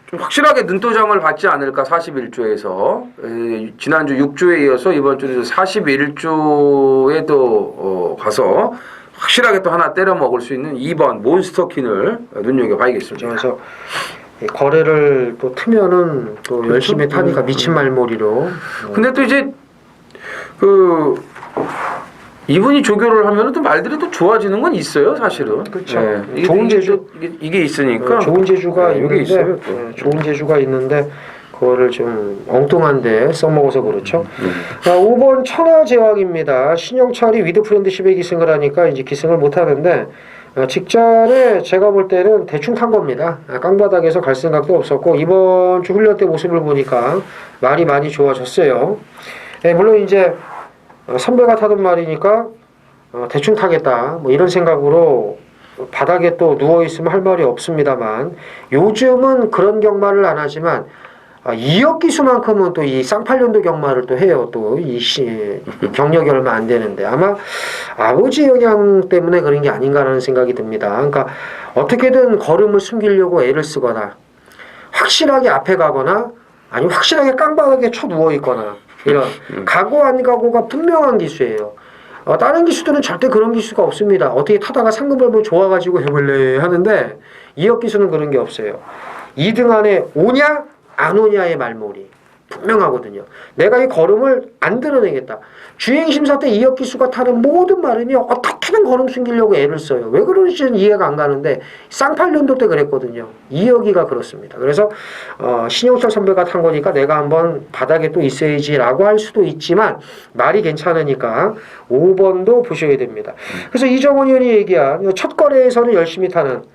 좀 확실하게 눈도장을 받지 않을까 41조에서 지난주 6조에 이어서 이번 주에도 41조에 또 가서 확실하게 또 하나 때려 먹을 수 있는 2번 몬스터킨을 눈여겨봐야겠습니다. 그래서 거래를 또 트면은 또 그렇죠? 열심히 타니까 미친 말머리로. 근데 또 이제 이분이 조교를 하면 또 말들이 또 좋아지는 건 있어요, 사실은. 그렇죠. 좋은 재주 이게 있으니까. 좋은 재주가 있어요. 좋은 재주가 있는데 그거를 좀 엉뚱한데 써먹어서 그렇죠. 5번 천하제왕입니다. 신영철이 위드프렌드십에 기승을 하니까 이제 기승을 못 하는데 직전에 제가 볼 때는 대충 탄 겁니다. 깡바닥에서 갈 생각도 없었고 이번 주 훈련 때 모습을 보니까 말이 많이 좋아졌어요. 물론 이제 선배가 타던 말이니까 대충 타겠다 뭐 이런 생각으로 바닥에 또 누워있으면 할 말이 없습니다만 요즘은 그런 경마를 안 하지만 2억 기수만큼은 또 이 쌍팔년도 경마를 또 해요. 또 이 경력이 얼마 안 되는데 아마 아버지 영향 때문에 그런 게 아닌가라는 생각이 듭니다. 그러니까 어떻게든 걸음을 숨기려고 애를 쓰거나 확실하게 앞에 가거나 아니면 확실하게 깡바닥에 쳐 누워 있거나 이런 가고 안 가고가 분명한 기수예요. 다른 기수들은 절대 그런 기수가 없습니다. 어떻게 타다가 상금 벌면 좋아가지고 해볼래 하는데 2억 기수는 그런 게 없어요. 2등 안에 오냐 안 오냐의 말몰이 분명하거든요. 내가 이 걸음을 안 드러내겠다. 주행심사 때 2억 기수가 타는 모든 말은요. 어떻게든 걸음 숨기려고 애를 써요. 왜 그런지는 이해가 안 가는데 쌍팔년도 때 그랬거든요. 2억이가 그렇습니다. 그래서 신영철 선배가 탄 거니까 내가 한번 바닥에 또 있어야지라고 할 수도 있지만 말이 괜찮으니까 5번도 보셔야 됩니다. 그래서 이정원 의원이 얘기한 첫 거래에서는 열심히 타는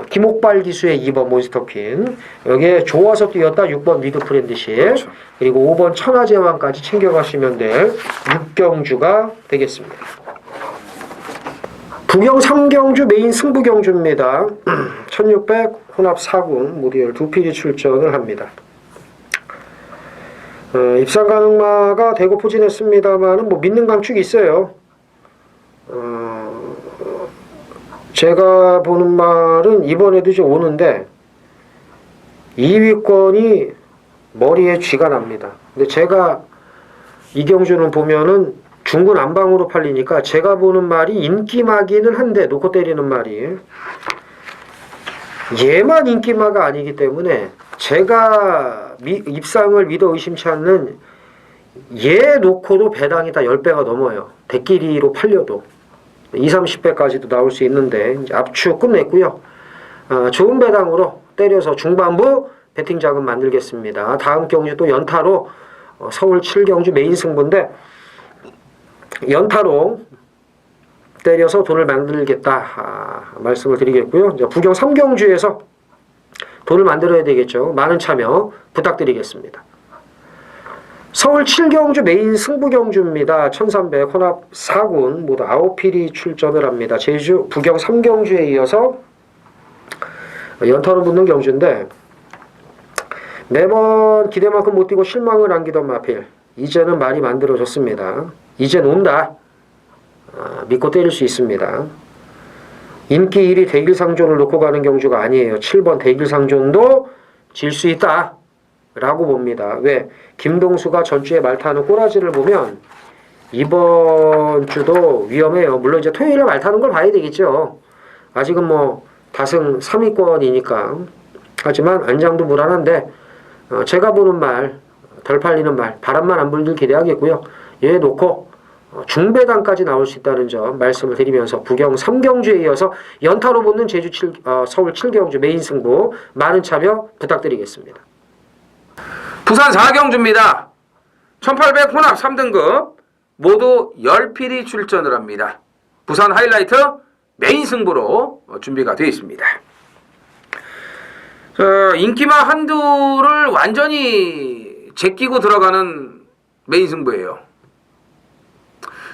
김옥발 기수의 2번 몬스터퀸 여기에 좋아서 뛰었다 6번 리드프렌드십 그렇죠. 그리고 5번 천하제왕까지 챙겨가시면 될 6경주가 되겠습니다. 부경 3경주 메인 승부경주입니다. 1600 혼합 4군 모두 12필이 출전을 합니다. 입상 가능마가 대고 포진했습니다만 뭐 믿는 강축이 있어요. 제가 보는 말은 이번에도 이제 오는데 2위권이 머리에 쥐가 납니다. 근데 제가 이경주는 보면은 중군 안방으로 팔리니까 제가 보는 말이 인기마기는 한데 놓고 때리는 말이 얘만 인기마가 아니기 때문에 제가 입상을 믿어 의심치 않는 얘 놓고도 배당이 다 10배가 넘어요. 대끼리로 팔려도 20, 30배까지도 나올 수 있는데 이제 압축 끝냈고요. 좋은 배당으로 때려서 중반부 배팅 자금 만들겠습니다. 다음 경주 또 연타로 서울 7경주 메인 승부인데 연타로 때려서 돈을 만들겠다 말씀을 드리겠고요. 이제 부경 3경주에서 돈을 만들어야 되겠죠. 많은 참여 부탁드리겠습니다. 서울 7경주 메인 승부경주입니다. 1300 혼합 4군 모두 9필이 출전을 합니다. 제주 부경 3경주에 이어서 연타로 붙는 경주인데 매번 기대만큼 못 뛰고 실망을 안기던 마필 이제는 말이 만들어졌습니다. 이젠 온다. 믿고 때릴 수 있습니다. 인기 1위 대길상존을 놓고 가는 경주가 아니에요. 7번 대길상존도 질 수 있다 라고 봅니다. 왜? 김동수가 전주에 말타는 꼬라지를 보면 이번 주도 위험해요. 물론 이제 토요일에 말타는 걸 봐야 되겠죠. 아직은 뭐 다승 3위권이니까. 하지만 안장도 불안한데 제가 보는 말, 덜 팔리는 말, 바람만 안 불길 기대하겠고요. 얘 놓고 중배당까지 나올 수 있다는 점 말씀을 드리면서 부경 3경주에 이어서 연타로 붙는 서울 7경주 메인 승부 많은 참여 부탁드리겠습니다. 부산 4경주입니다. 1800 혼합 3등급 모두 10필이 출전을 합니다. 부산 하이라이트 메인 승부로 준비가 되어 있습니다. 인기마 한두를 완전히 제끼고 들어가는 메인 승부예요.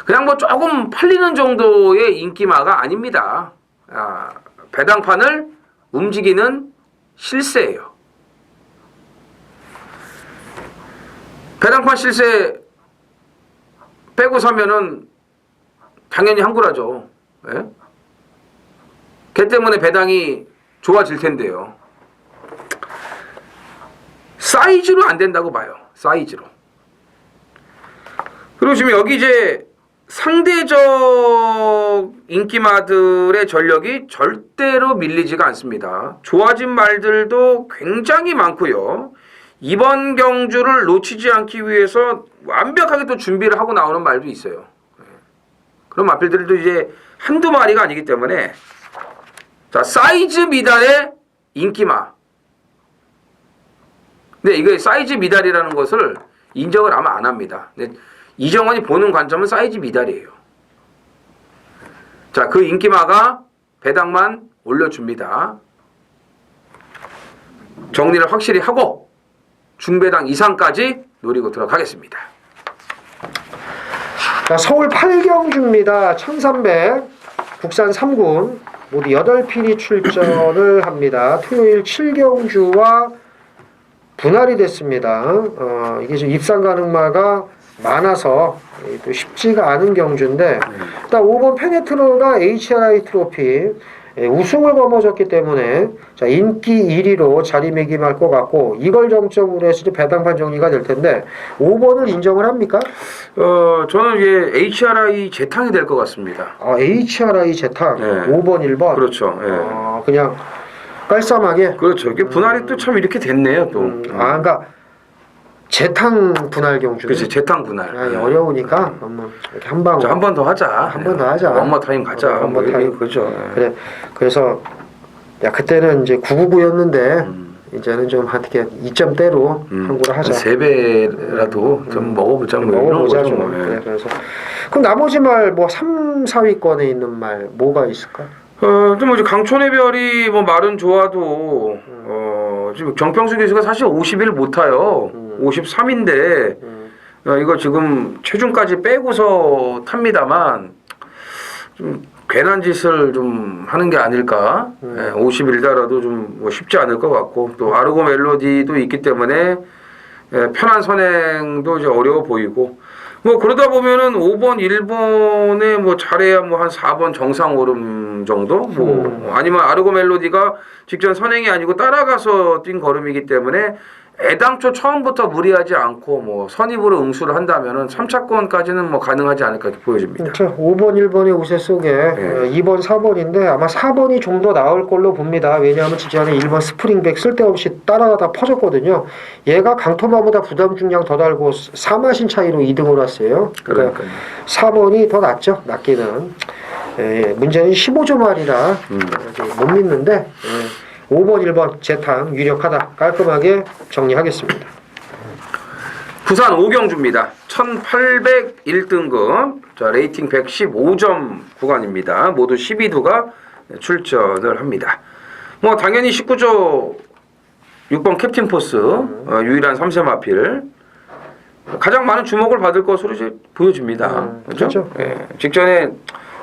그냥 뭐 조금 팔리는 정도의 인기마가 아닙니다. 배당판을 움직이는 실세예요. 배당판 실세 빼고 사면은 당연히 한구라죠. 예? 걔 때문에 배당이 좋아질 텐데요. 사이즈로 안 된다고 봐요. 사이즈로. 그리고 지금 여기 이제 상대적 인기마들의 전력이 절대로 밀리지가 않습니다. 좋아진 말들도 굉장히 많고요. 이번 경주를 놓치지 않기 위해서 완벽하게 또 준비를 하고 나오는 말도 있어요. 그런 마필들도 이제 한두 마리가 아니기 때문에 자, 사이즈 미달의 인기마 근데 이게 사이즈 미달이라는 것을 인정을 아마 안 합니다. 근데 이정원이 보는 관점은 사이즈 미달이에요. 자, 그 인기마가 배당만 올려줍니다. 정리를 확실히 하고 중배당 이상까지 노리고 들어가겠습니다. 자, 서울 8경주입니다. 1300 국산 3군 모두 8필이 출전을 합니다. 토요일 7경주와 분할이 됐습니다. 이게 지금 입상 가능마가 많아서 또 쉽지가 않은 경주인데 일단 5번 페네트로가 HRI 트로피 우승을 거머쥐었기 때문에 자, 인기 1위로 자리매김할 것 같고 이걸 정점으로 해서 이제 배당판 정리가 될 텐데 5번을 인정을 합니까? 저는 이게 HRI 재탕이 될 것 같습니다. HRI 재탕 네. 5번 1번 그렇죠. 예. 그냥 깔쌈하게 그렇죠. 이게 분할이 또 참 이렇게 됐네요. 또. 그러니까 재탕 분할 경주. 그렇지. 재탕 분할. 어려우니까 이렇게 한 방. 한 번 더 하자. 한 번 더 하자. 원머 타임 가자. 원머 타임. 그렇죠. 그래. 그래서 야 그때는 이제 999였는데 이제는 좀 어떻게 2점대로 한구를 하자. 3배라도 좀 먹어보자. 뭐 먹어보자 이런 좀. 거죠. 뭐. 그래, 그래서 그럼 나머지 말 뭐 3, 4위권에 있는 말 뭐가 있을까? 좀 뭐지 강촌의 별이 뭐 말은 좋아도 지금 정평수 교수가 사실 50일 못 타요. 53인데 이거 지금 체중까지 빼고서 탑니다만 좀 괜한 짓을 좀 하는 게 아닐까. 50일다라도 좀 뭐 쉽지 않을 것 같고 또 아르고 멜로디도 있기 때문에 편한 선행도 이제 어려워 보이고 뭐 그러다 보면은 5번, 1번에 뭐 잘해야 뭐 한 4번 정상 오름 정도 뭐 아니면 아르고 멜로디가 직전 선행이 아니고 따라가서 뛴 걸음이기 때문에 애당초 처음부터 무리하지 않고 뭐 선입으로 응수를 한다면은 3차권까지는 뭐 가능하지 않을까 이렇게 보여집니다. 그렇죠. 5번, 1번의 우세 속에 2번, 4번인데 아마 4번이 좀 더 나을 걸로 봅니다. 왜냐하면 직전에 1번 스프링백 쓸데없이 따라가다 퍼졌거든요. 얘가 강토마보다 부담 중량 더 달고 3마신 차이로 2등을 왔어요. 그러니까 4번이 더 낫죠. 낫기는. 문제는 15조 말이라 못 믿는데 5번, 1번 재탕 유력하다. 깔끔하게 정리하겠습니다. 부산 오경주입니다. 1801등급 자 레이팅 115점 구간입니다. 모두 12두가 출전을 합니다. 뭐 당연히 19조 6번 캡틴 포스 유일한 3세 마필 가장 많은 주목을 받을 것으로 이제 보여집니다. 그렇죠? 예, 직전에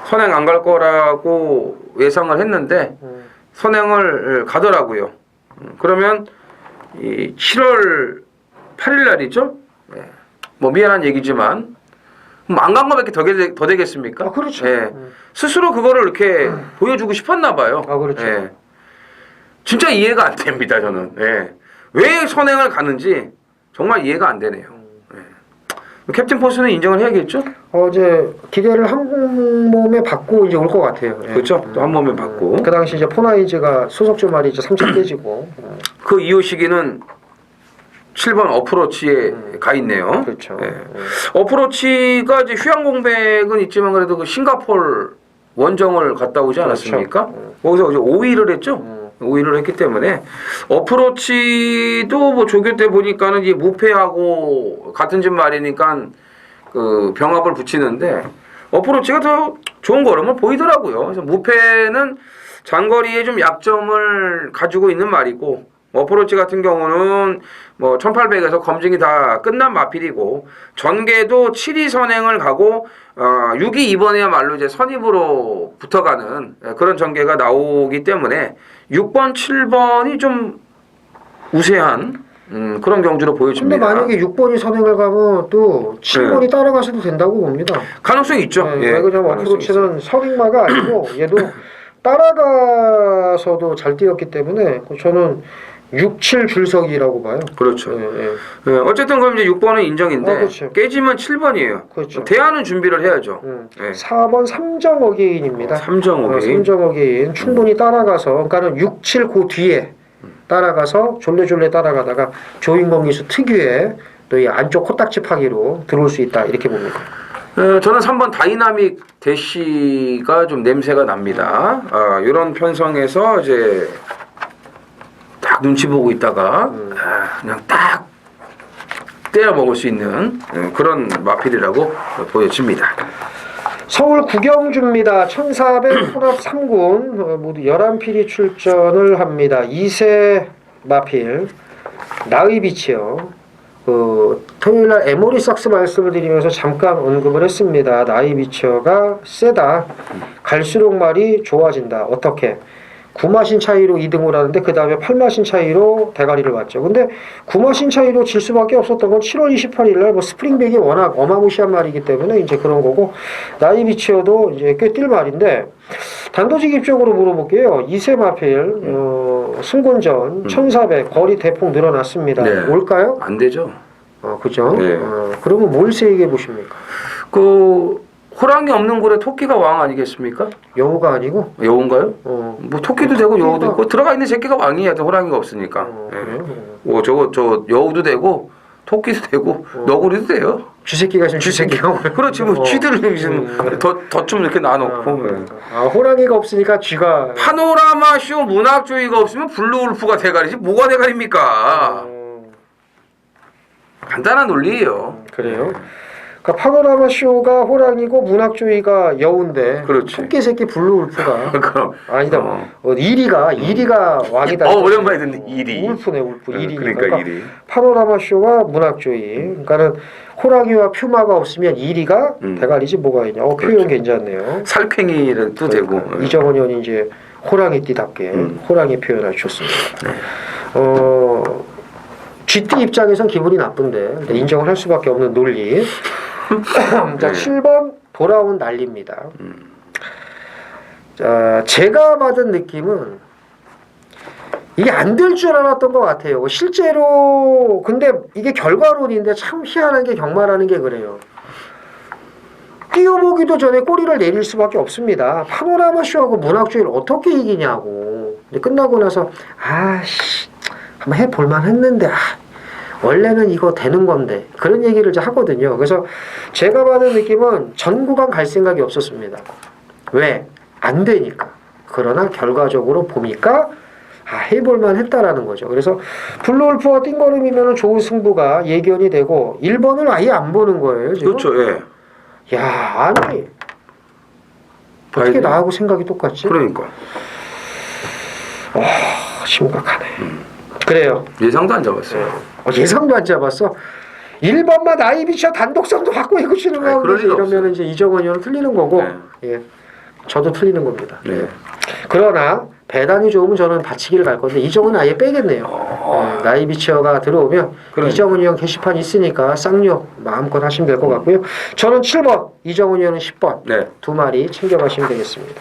선행 안 갈 거라고 예상을 했는데 선행을 가더라고요. 그러면 이 7월 8일 날이죠. 예. 뭐 미안한 얘기지만 안 간 거밖에 더 되겠습니까? 그렇죠. 예. 스스로 그거를 이렇게 보여주고 싶었나 봐요. 그렇죠. 예. 진짜 이해가 안 됩니다. 저는 예. 왜 선행을 가는지 정말 이해가 안 되네요. 예. 캡틴 포스는 인정을 해야겠죠? 이제 기대를 한 몸에 받고 이제 올 것 같아요. 예. 그렇죠. 또 한 몸에 받고. 그 당시 이제 포나이즈가 소속 주말이 이제 3차 깨지고. 그 이후 시기는 7번 어프로치에 가 있네요. 그렇죠. 예. 어프로치가 이제 휴양 공백은 있지만 그래도 그 싱가포르 원정을 갔다 오지 않았습니까? 그렇죠. 거기서 이제 5위를 했죠. 5위를 했기 때문에 어프로치도 뭐 조교 때 보니까는 이제 무패하고 같은 집 말이니까 그 병합을 붙이는데 어프로치가 더 좋은 걸음을 보이더라고요. 그래서 무패는 장거리에 좀 약점을 가지고 있는 말이고 어프로치 같은 경우는 뭐 1800에서 검증이 다 끝난 마필이고 전개도 7위 선행을 가고 6위 이번에야말로 이제 선입으로 붙어가는 그런 전개가 나오기 때문에 6번, 7번이 좀 우세한 그런 경주로 보여집니다. 근데 만약에 6번이 선행을 가면 또 7번이 따라가셔도 된다고 봅니다. 가능성이 있죠. 예, 왜냐면 어프로치는 선행마가 아니고 얘도 따라가서도 잘 뛰었기 때문에 저는 6, 7 줄서기라고 봐요. 그렇죠. 예. 어쨌든 그럼 이제 6번은 인정인데 그렇죠. 깨지면 7번이에요. 그렇죠. 대안은 준비를 해야죠. 4번 삼정어게인입니다. 삼정어게인. 삼정어게인 충분히 따라가서 그러니까는 6, 7 그 뒤에 따라가서 졸래졸래 따라가다가 조인공 기수 특유의 또 이 안쪽 코딱지 파기로 들어올 수 있다 이렇게 봅니다. 저는 3번 다이나믹 대시가 좀 냄새가 납니다. 이런 편성에서 이제 딱 눈치 보고 있다가 그냥 딱 때려 먹을 수 있는 그런 마필이라고 보여집니다. 서울 구경주입니다. 1400 혼합 3군 모두 11필이 출전을 합니다. 2세 마필 나이비치요. 토요일날 에모리 삭스 말씀을 드리면서 잠깐 언급을 했습니다. 나이비치어가 세다. 갈수록 말이 좋아진다. 어떻게? 9마신 차이로 2등을 하는데 그 다음에 8마신 차이로 대가리를 맞죠. 근데 9마신 차이로 질 수밖에 없었던 건 7월 28일 날 뭐 스프링백이 워낙 어마무시한 말이기 때문에 이제 그런 거고 나이비치어도 이제 꽤 뛸 말인데 단도직입적으로 물어볼게요. 2세 마필 승곤전 1400 거리 대폭 늘어났습니다. 네. 올까요? 안 되죠. 그죠? 네. 그러면 뭘 세게 보십니까? 호랑이 없는 굴에 토끼가 왕 아니겠습니까? 여우가 아니고? 여우인가요? 뭐 토끼도 되고 여우도 있고 들어가 있는 새끼가 왕이야. 호랑이가 없으니까. 그래요? 저 여우도 되고 토끼도 되고 너구리도 돼요. 쥐새끼가 있으면 쥐새끼가 그렇지 뭐 쥐들을 더 좀 이렇게 놔놓고. 호랑이가 없으니까 쥐가 파노라마 쇼 문학조이가 없으면 블루울프가 대가리지 뭐가 대가리입니까? 간단한 논리예요. 그래요? 그러니까 파노라마 쇼가 호랑이고 문학조이가 여우인데 그렇지. 토끼 새끼 블루울프가 그럼 아니다. 이리가 왕이다. 오랜만에 듣는 이리. 울프네 울프. 이리니까. 그러니까 이리. 파노라마 쇼와 문학조이. 그러니까는 호랑이와 퓨마가 없으면 이리가 대가리지 뭐가 있냐. 표현 괜찮네요. 살쾡이도 되고. 이정원 의원이 이제 호랑이띠답게 호랑이 표현을 좋습니다. 쥐띠 입장에선 기분이 나쁜데 인정을 할 수밖에 없는 논리. 자, 7번 돌아온 난리입니다. 자, 제가 받은 느낌은 이게 안 될 줄 알았던 것 같아요. 실제로 근데 이게 결과론인데 참 희한한 게 경마라는 게 그래요. 뛰어보기도 전에 꼬리를 내릴 수밖에 없습니다. 파노라마 쇼하고 문학주의를 어떻게 이기냐고. 근데 끝나고 나서 아씨 한번 해볼만 했는데 원래는 이거 되는 건데 그런 얘기를 이제 하거든요. 그래서 제가 받은 느낌은 전 구간 갈 생각이 없었습니다. 왜? 안 되니까. 그러나 결과적으로 보니까 해볼만 했다라는 거죠. 그래서 블루울프와 띵거름이면 좋은 승부가 예견이 되고 1번을 아예 안 보는 거예요. 지금? 그렇죠. 예. 야, 아니 어떻게 나하고 생각이 똑같지? 그러니까. 심각하네. 그래요. 예상도 안 잡았어요. 예상도 안 잡았어. 1번만 나이비치와 단독성도 갖고 있고 치는 거 이러면 이제 이정원 의원은 틀리는 거고, 예, 저도 틀리는 겁니다. 네. 그러나 배당이 좋으면 저는 받치기를 갈 건데 이정원은 아예 빼겠네요. 나이비치어가 들어오면 이정원 의원 게시판 있으니까 쌍욕 마음껏 하시면 될 것 같고요. 저는 7번, 이정원 의원은 10번 두 마리 챙겨가시면 되겠습니다.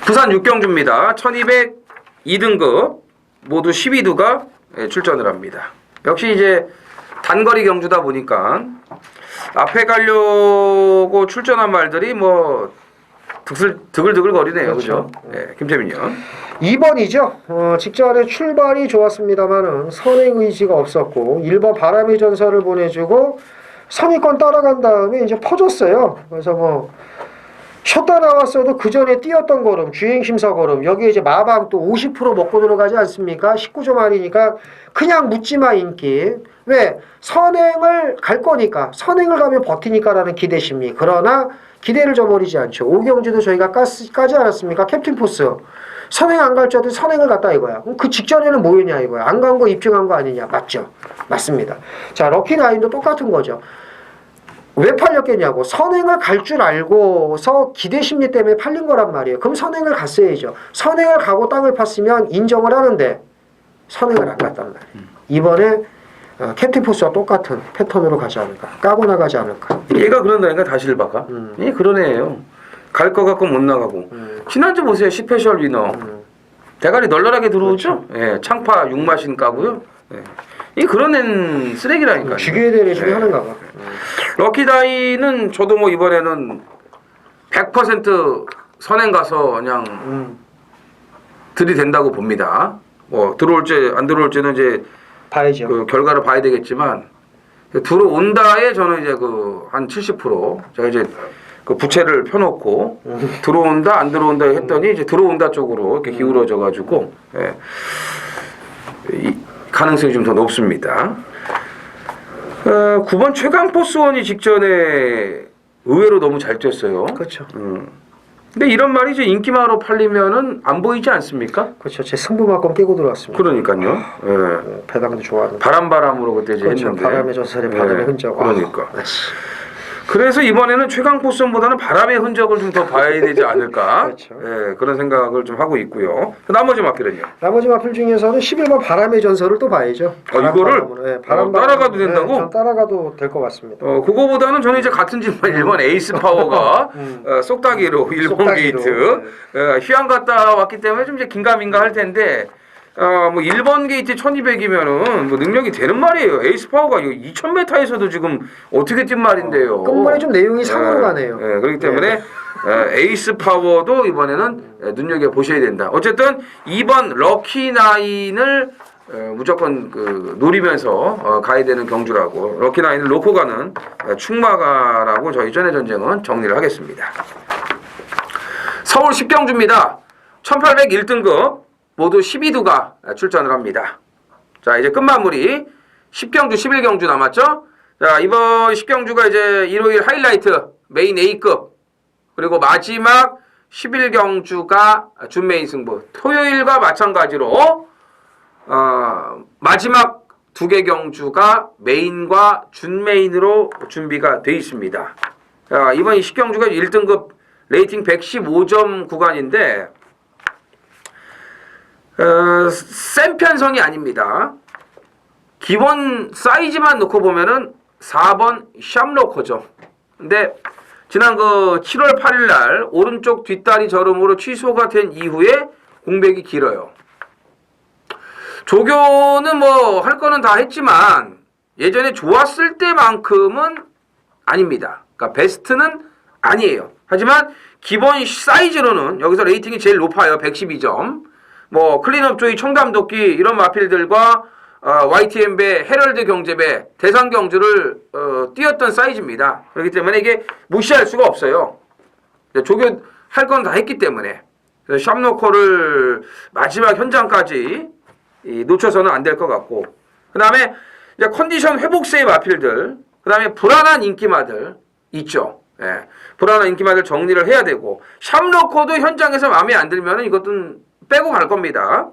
부산 6경주입니다. 1200 2등급 모두 12두가 출전을 합니다. 역시 이제 단거리 경주다 보니까 앞에 가려고 출전한 말들이 뭐 드글드글 거리네요. 그렇죠? 네, 김재민 의원. 2번이죠. 직전에 출발이 좋았습니다만은 선행 의지가 없었고 1번 바람의 전설을 보내주고 선의권 따라간 다음에 이제 퍼졌어요. 그래서 뭐 쉬었다 나왔어도 그 전에 뛰었던 걸음, 주행심사 걸음, 여기에 이제 마방 또 50% 먹고 들어가지 않습니까? 19조 말이니까 그냥 묻지마 인기. 왜? 선행을 갈 거니까, 선행을 가면 버티니까라는 기대심리. 그러나 기대를 저버리지 않죠. 오경주도 저희가 까지 않았습니까? 캡틴 포스. 선행 안 갈 줄 알았더니 선행을 갔다 이거야. 그럼 그 직전에는 뭐였냐 이거야. 안 간 거 입증한 거 아니냐. 맞죠? 맞습니다. 자, 럭키나인도 똑같은 거죠. 왜 팔렸겠냐고. 선행을 갈 줄 알고서 기대심리 때문에 팔린 거란 말이에요. 그럼 선행을 갔어야죠. 선행을 가고 땅을 팠으면 인정을 하는데 선행을 안 갔단 말이에요. 이번에 캡틴 포스와 똑같은 패턴으로 가지 않을까. 까고 나가지 않을까. 얘가 그런다니까 다시를 박아. 예, 그런 애예요. 갈 거 갖고 못 나가고. 지난주 보세요. 스페셜 위너. 대가리 널널하게 들어오죠. 그렇죠. 예, 창파 6마신 까고요. 예. 이 그런 애는 쓰레기라니까요. 죽여야 될 애 중에 하나인가 봐. 럭키다이는 저도 뭐 이번에는 100% 선행 가서 그냥 들이댄다고 봅니다. 뭐 들어올지 안 들어올지는 이제 봐야죠. 그 결과를 봐야 되겠지만 들어온다에 저는 이제 그 한 70% 제가 이제 그 부채를 펴놓고 들어온다 안 들어온다 했더니 이제 들어온다 쪽으로 이렇게 기울어져 가지고 가능성이 좀 더 높습니다. 9번 최강포스원이 직전에 의외로 너무 잘 뛰었어요. 그렇죠. 근데 이런 말이 이제 인기마로 팔리면은 안 보이지 않습니까? 그렇죠. 제 승부만큼 깨고 들어왔습니다. 그러니까요. 예. 배당도 좋아하는. 바람바람으로 그때 이제 그렇죠. 했는데. 바람의 전설의 바람의 흔적. 그러니까. 아, 그래서 이번에는 최강포스원보다는 바람의 흔적을 좀 더 봐야 되지 않을까. 그렇죠. 예, 그런 생각을 좀 하고 있고요. 나머지 마필은요. 나머지 마필 중에서는 11번 바람의 전설을 또 봐야죠. 이거를 네, 따라가도 된다고? 전 따라가도 될 것 같습니다. 그거보다는 저는 이제 같은 집만 일본 에이스 파워가 쏙다기로 일본 쏙다기로, 게이트 휴양 갔다 왔기 때문에 좀 이제 긴가민가 할 텐데 뭐 일본 게이트 1200이면은 뭐 능력이 되는 말이에요. 에이스 파워가 2000m에서도 지금 어떻게 뛴 말인데요. 끝말에 좀 내용이 상으로 가네요. 그렇기 때문에 에이스 파워도 이번에는 눈여겨 보셔야 된다. 어쨌든 2번 럭키 나인을 무조건 노리면서 가야 되는 경주라고 럭키 나인을 놓고 가는 충마가라고 저희 전의 전쟁은 정리를 하겠습니다. 서울 10경주입니다. 1801등급 모두 12두가 출전을 합니다. 자, 이제 끝마무리 10경주 11경주 남았죠. 자, 이번 10경주가 이제 일요일 하이라이트 메인 A급 그리고 마지막 11경주가 준메인 승부. 토요일과 마찬가지로 마지막 두 개 경주가 메인과 준메인으로 준비가 되어 있습니다. 자, 이번 10경주가 1등급 레이팅 115점 구간인데 센 편성이 아닙니다. 기본 사이즈만 놓고 보면은 4번 샵로커죠. 근데 지난 7월 8일 날 오른쪽 뒷다리 저름으로 취소가 된 이후에 공백이 길어요. 조교는 뭐 할 거는 다 했지만 예전에 좋았을 때만큼은 아닙니다. 그러니까 베스트는 아니에요. 하지만 기본 사이즈로는 여기서 레이팅이 제일 높아요. 112점. 뭐 클린업 조이 청담도끼 이런 마필들과 YTM배, 헤럴드 경제배, 대상 경주를 뛰었던 사이즈입니다. 그렇기 때문에 이게 무시할 수가 없어요. 조교 할 건 다 했기 때문에 샵노커를 마지막 현장까지 놓쳐서는 안 될 것 같고 그 다음에 컨디션 회복세의 마필들 그 다음에 불안한 인기마들 있죠. 예. 불안한 인기마들 정리를 해야 되고 샵노커도 현장에서 마음에 안 들면 이것은 빼고 갈 겁니다.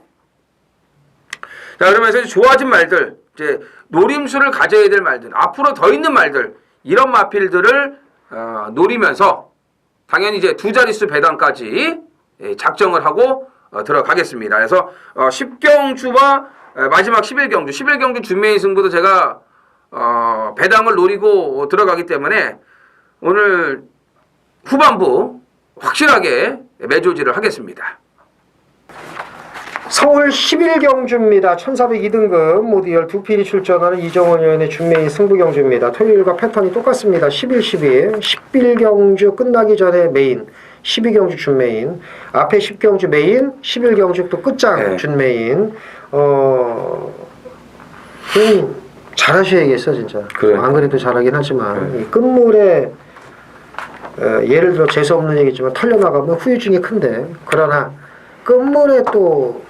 자, 그러면서 좋아진 말들, 이제 노림수를 가져야 될 말들, 앞으로 더 있는 말들, 이런 마필들을 노리면서 당연히 이제 두 자릿수 배당까지 작정을 하고 들어가겠습니다. 그래서 10경주와 마지막 11경주, 11경주 준메인 승부도 제가 배당을 노리고 들어가기 때문에 오늘 후반부 확실하게 매조지를 하겠습니다. 서울 11경주입니다. 1402등급 모두 12필이 출전하는 이정원 의원의 준메인 승부경주입니다. 토요일과 패턴이 똑같습니다. 11, 12. 11경주 끝나기 전에 메인, 12경주 준메인. 앞에 10경주 메인, 11경주 또 끝장 준메인. 잘하셔야겠어 진짜. 그래. 안 그래도 잘하긴 하지만 이 끝물에 예를 들어 재수없는 얘기지만 털려나가면 후유증이 큰데 그러나 끝물에 또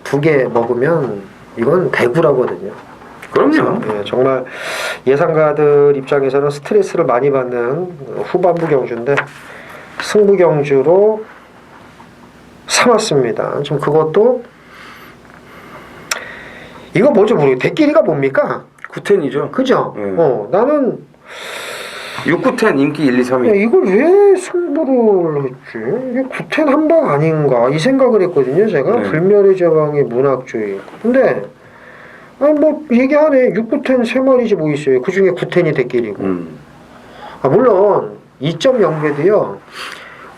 두 개 먹으면 이건 대구라거든요. 그럼요. 예, 정말 예상가들 입장에서는 스트레스를 많이 받는 후반부 경주인데 승부 경주로 삼았습니다. 좀 그것도 이거 뭔지 모르겠어요. 대끼리가 뭡니까? 9텐이죠. 그죠? 나는 6, 9텐 인기 1, 2, 3위. 이걸 왜 승부를 했지? 이게 9텐 한방 아닌가? 이 생각을 했거든요. 제가 불멸의 제왕의 문학주의. 근데 아니 뭐 얘기하네. 6, 9텐 3마리지 뭐 있어요. 그 중에 9텐이 대끼리고. 물론 2.0배도요.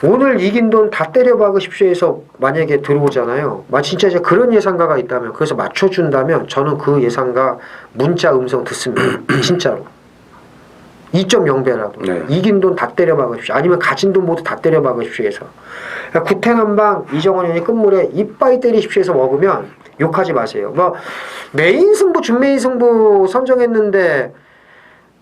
오늘 이긴 돈 다 때려박으십시오 해서 만약에 들어오잖아요. 진짜 이제 그런 예상가가 있다면 그래서 맞춰준다면 저는 그 예상가 문자 음성 듣습니다. 진짜로. 2.0배라도 이긴 돈 다 때려박으십시오. 아니면 가진 돈 모두 다 때려박으십시오 해서 9텐 한방 이정원 의원이 끝물에 이빠이 때리십시오 해서 먹으면 욕하지 마세요. 뭐 메인 승부 준메인 승부 선정했는데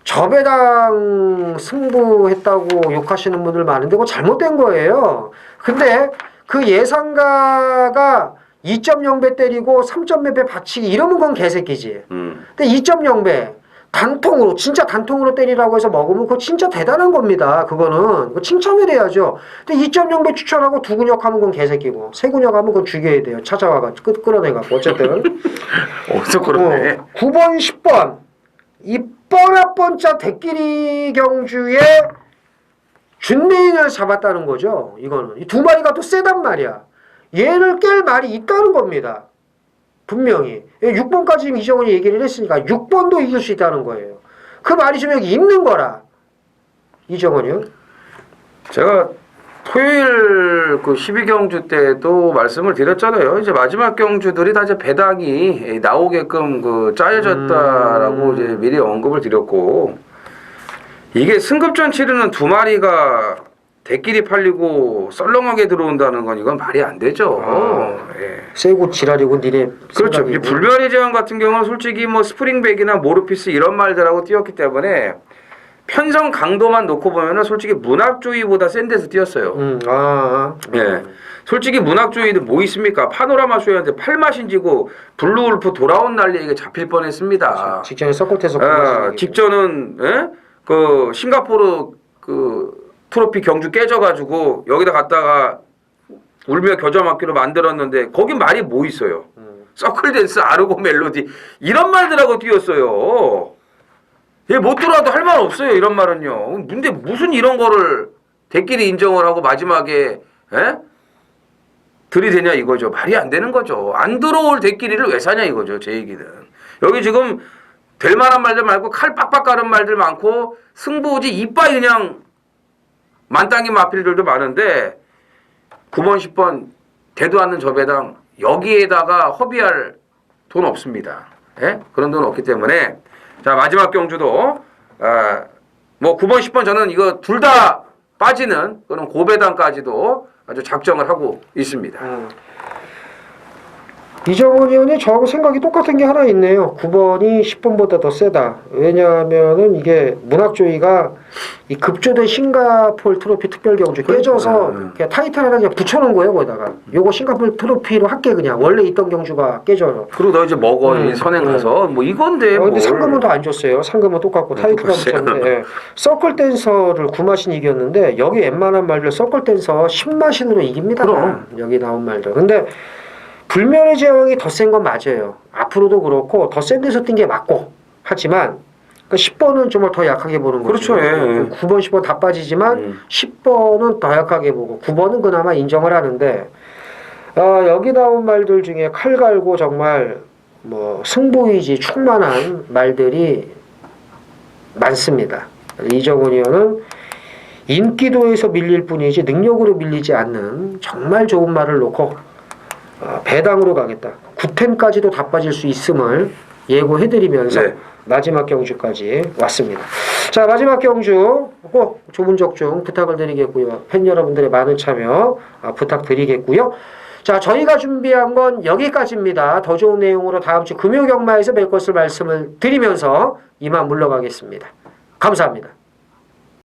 저배당 승부했다고 욕하시는 분들 많은데 그거 잘못된 거예요. 근데 그 예상가가 2.0배 때리고 3.몇 배 받치기 이러면 그건 개새끼지. 근데 2.0배 단통으로 진짜 단통으로 때리라고 해서 먹으면 그거 진짜 대단한 겁니다. 그거는 그거 칭찬을 해야죠. 근데 2.0배 추천하고 2근역 하면 그건 개새끼고 3근역 하면 그건 죽여야 돼요. 찾아와가지고 끌어내갖고 어쨌든 어디서 그러네. 9번 10번 이 뻔뻔짜 대끼리 경주에 준메인을 잡았다는 거죠. 이거는 이 두 마리가 또 세단 말이야. 얘를 깰 말이 있다는 겁니다. 분명히 6번까지 지금 이정훈이 얘기를 했으니까 6번도 이길 수 있다는 거예요. 그 말이 좀 여기 있는 거라. 이정훈이요? 제가 토요일 그 12경주 때도 말씀을 드렸잖아요. 이제 마지막 경주들이 다 이제 배당이 나오게끔 그 짜여졌다라고 이제 미리 언급을 드렸고, 이게 승급전 치르는 두 마리가 대끼리 팔리고 썰렁하게 들어온다는 건 이건 말이 안 되죠. 예. 세고 지랄이고 니네 그렇죠. 이 생각이고. 불멸의 제왕 같은 경우는 솔직히 뭐 스프링백이나 모르피스 이런 말들하고 뛰었기 때문에 편성 강도만 놓고 보면은 솔직히 문학조이보다 센 데서 뛰었어요. 예. 솔직히 문학조이도 뭐 있습니까? 파노라마 쇼한테 8마신 지고 블루울프 돌아온 난리에 이게 잡힐 뻔했습니다. 직전에 서킷에서 직전은 예? 그 싱가포르 그 트로피 경주 깨져가지고 여기다 갖다가 울며 겨자 맞기로 만들었는데 거긴 말이 뭐 있어요? 서클댄스, 아르고 멜로디 이런 말들하고 뛰었어요. 얘 못 들어와도 할 말 없어요. 이런 말은요. 근데 무슨 이런 거를 대끼리 인정을 하고 마지막에 들이대냐 이거죠. 말이 안 되는 거죠. 안 들어올 대끼리를 왜 사냐 이거죠. 제 얘기는. 여기 지금 될 만한 말들 말고 칼 빡빡 가는 말들 많고 승부지 이빠이 그냥 만땅이 마필들도 많은데 9번 10번 대도 않는 저 배당 여기에다가 허비할 돈 없습니다. 예? 그런 돈 없기 때문에 자 마지막 경주도 뭐 9번 10번 저는 이거 둘 다 빠지는 그런 고배당까지도 아주 작정을 하고 있습니다. 이정훈 의원이 저하고 생각이 똑같은 게 하나 있네요. 9번이 10번보다 더 세다. 왜냐하면은 이게 문학조이가 이 급조된 싱가포르 트로피 특별경주 깨져서 그냥 타이틀 하나 그냥 붙여놓은 거예요. 거기다가 요거 싱가포르 트로피로 할게 그냥 원래 있던 경주가 깨져요. 그리고 너 이제 먹어 선행 가서 뭐 이건데 근데 상금은 더 안 줬어요. 상금은 똑같고 타이틀 붙였는데 예. 서클 댄서를 9마신 이겼는데 여기 웬만한 말들 서클 댄서 10마신으로 이깁니다. 그럼. 여기 나온 말들. 근데 불멸의 제왕이 더 센 건 맞아요. 앞으로도 그렇고 더 센 데서 뛴 게 맞고 하지만 그 10번은 정말 더 약하게 보는 거죠. 그렇죠. 예. 9번, 10번 다 빠지지만 10번은 더 약하게 보고 9번은 그나마 인정을 하는데 여기 나온 말들 중에 칼 갈고 정말 뭐 승부의지 충만한 말들이 많습니다. 이정훈 의원은 인기도에서 밀릴 뿐이지 능력으로 밀리지 않는 정말 좋은 말을 놓고 배당으로 가겠다. 9텐까지도 다 빠질 수 있음을 예고해드리면서 마지막 경주까지 왔습니다. 자 마지막 경주 꼭 조문적중 부탁을 드리겠고요. 팬 여러분들의 많은 참여 부탁드리겠고요. 자 저희가 준비한 건 여기까지입니다. 더 좋은 내용으로 다음 주 금요경마에서 뵐 것을 말씀을 드리면서 이만 물러가겠습니다. 감사합니다.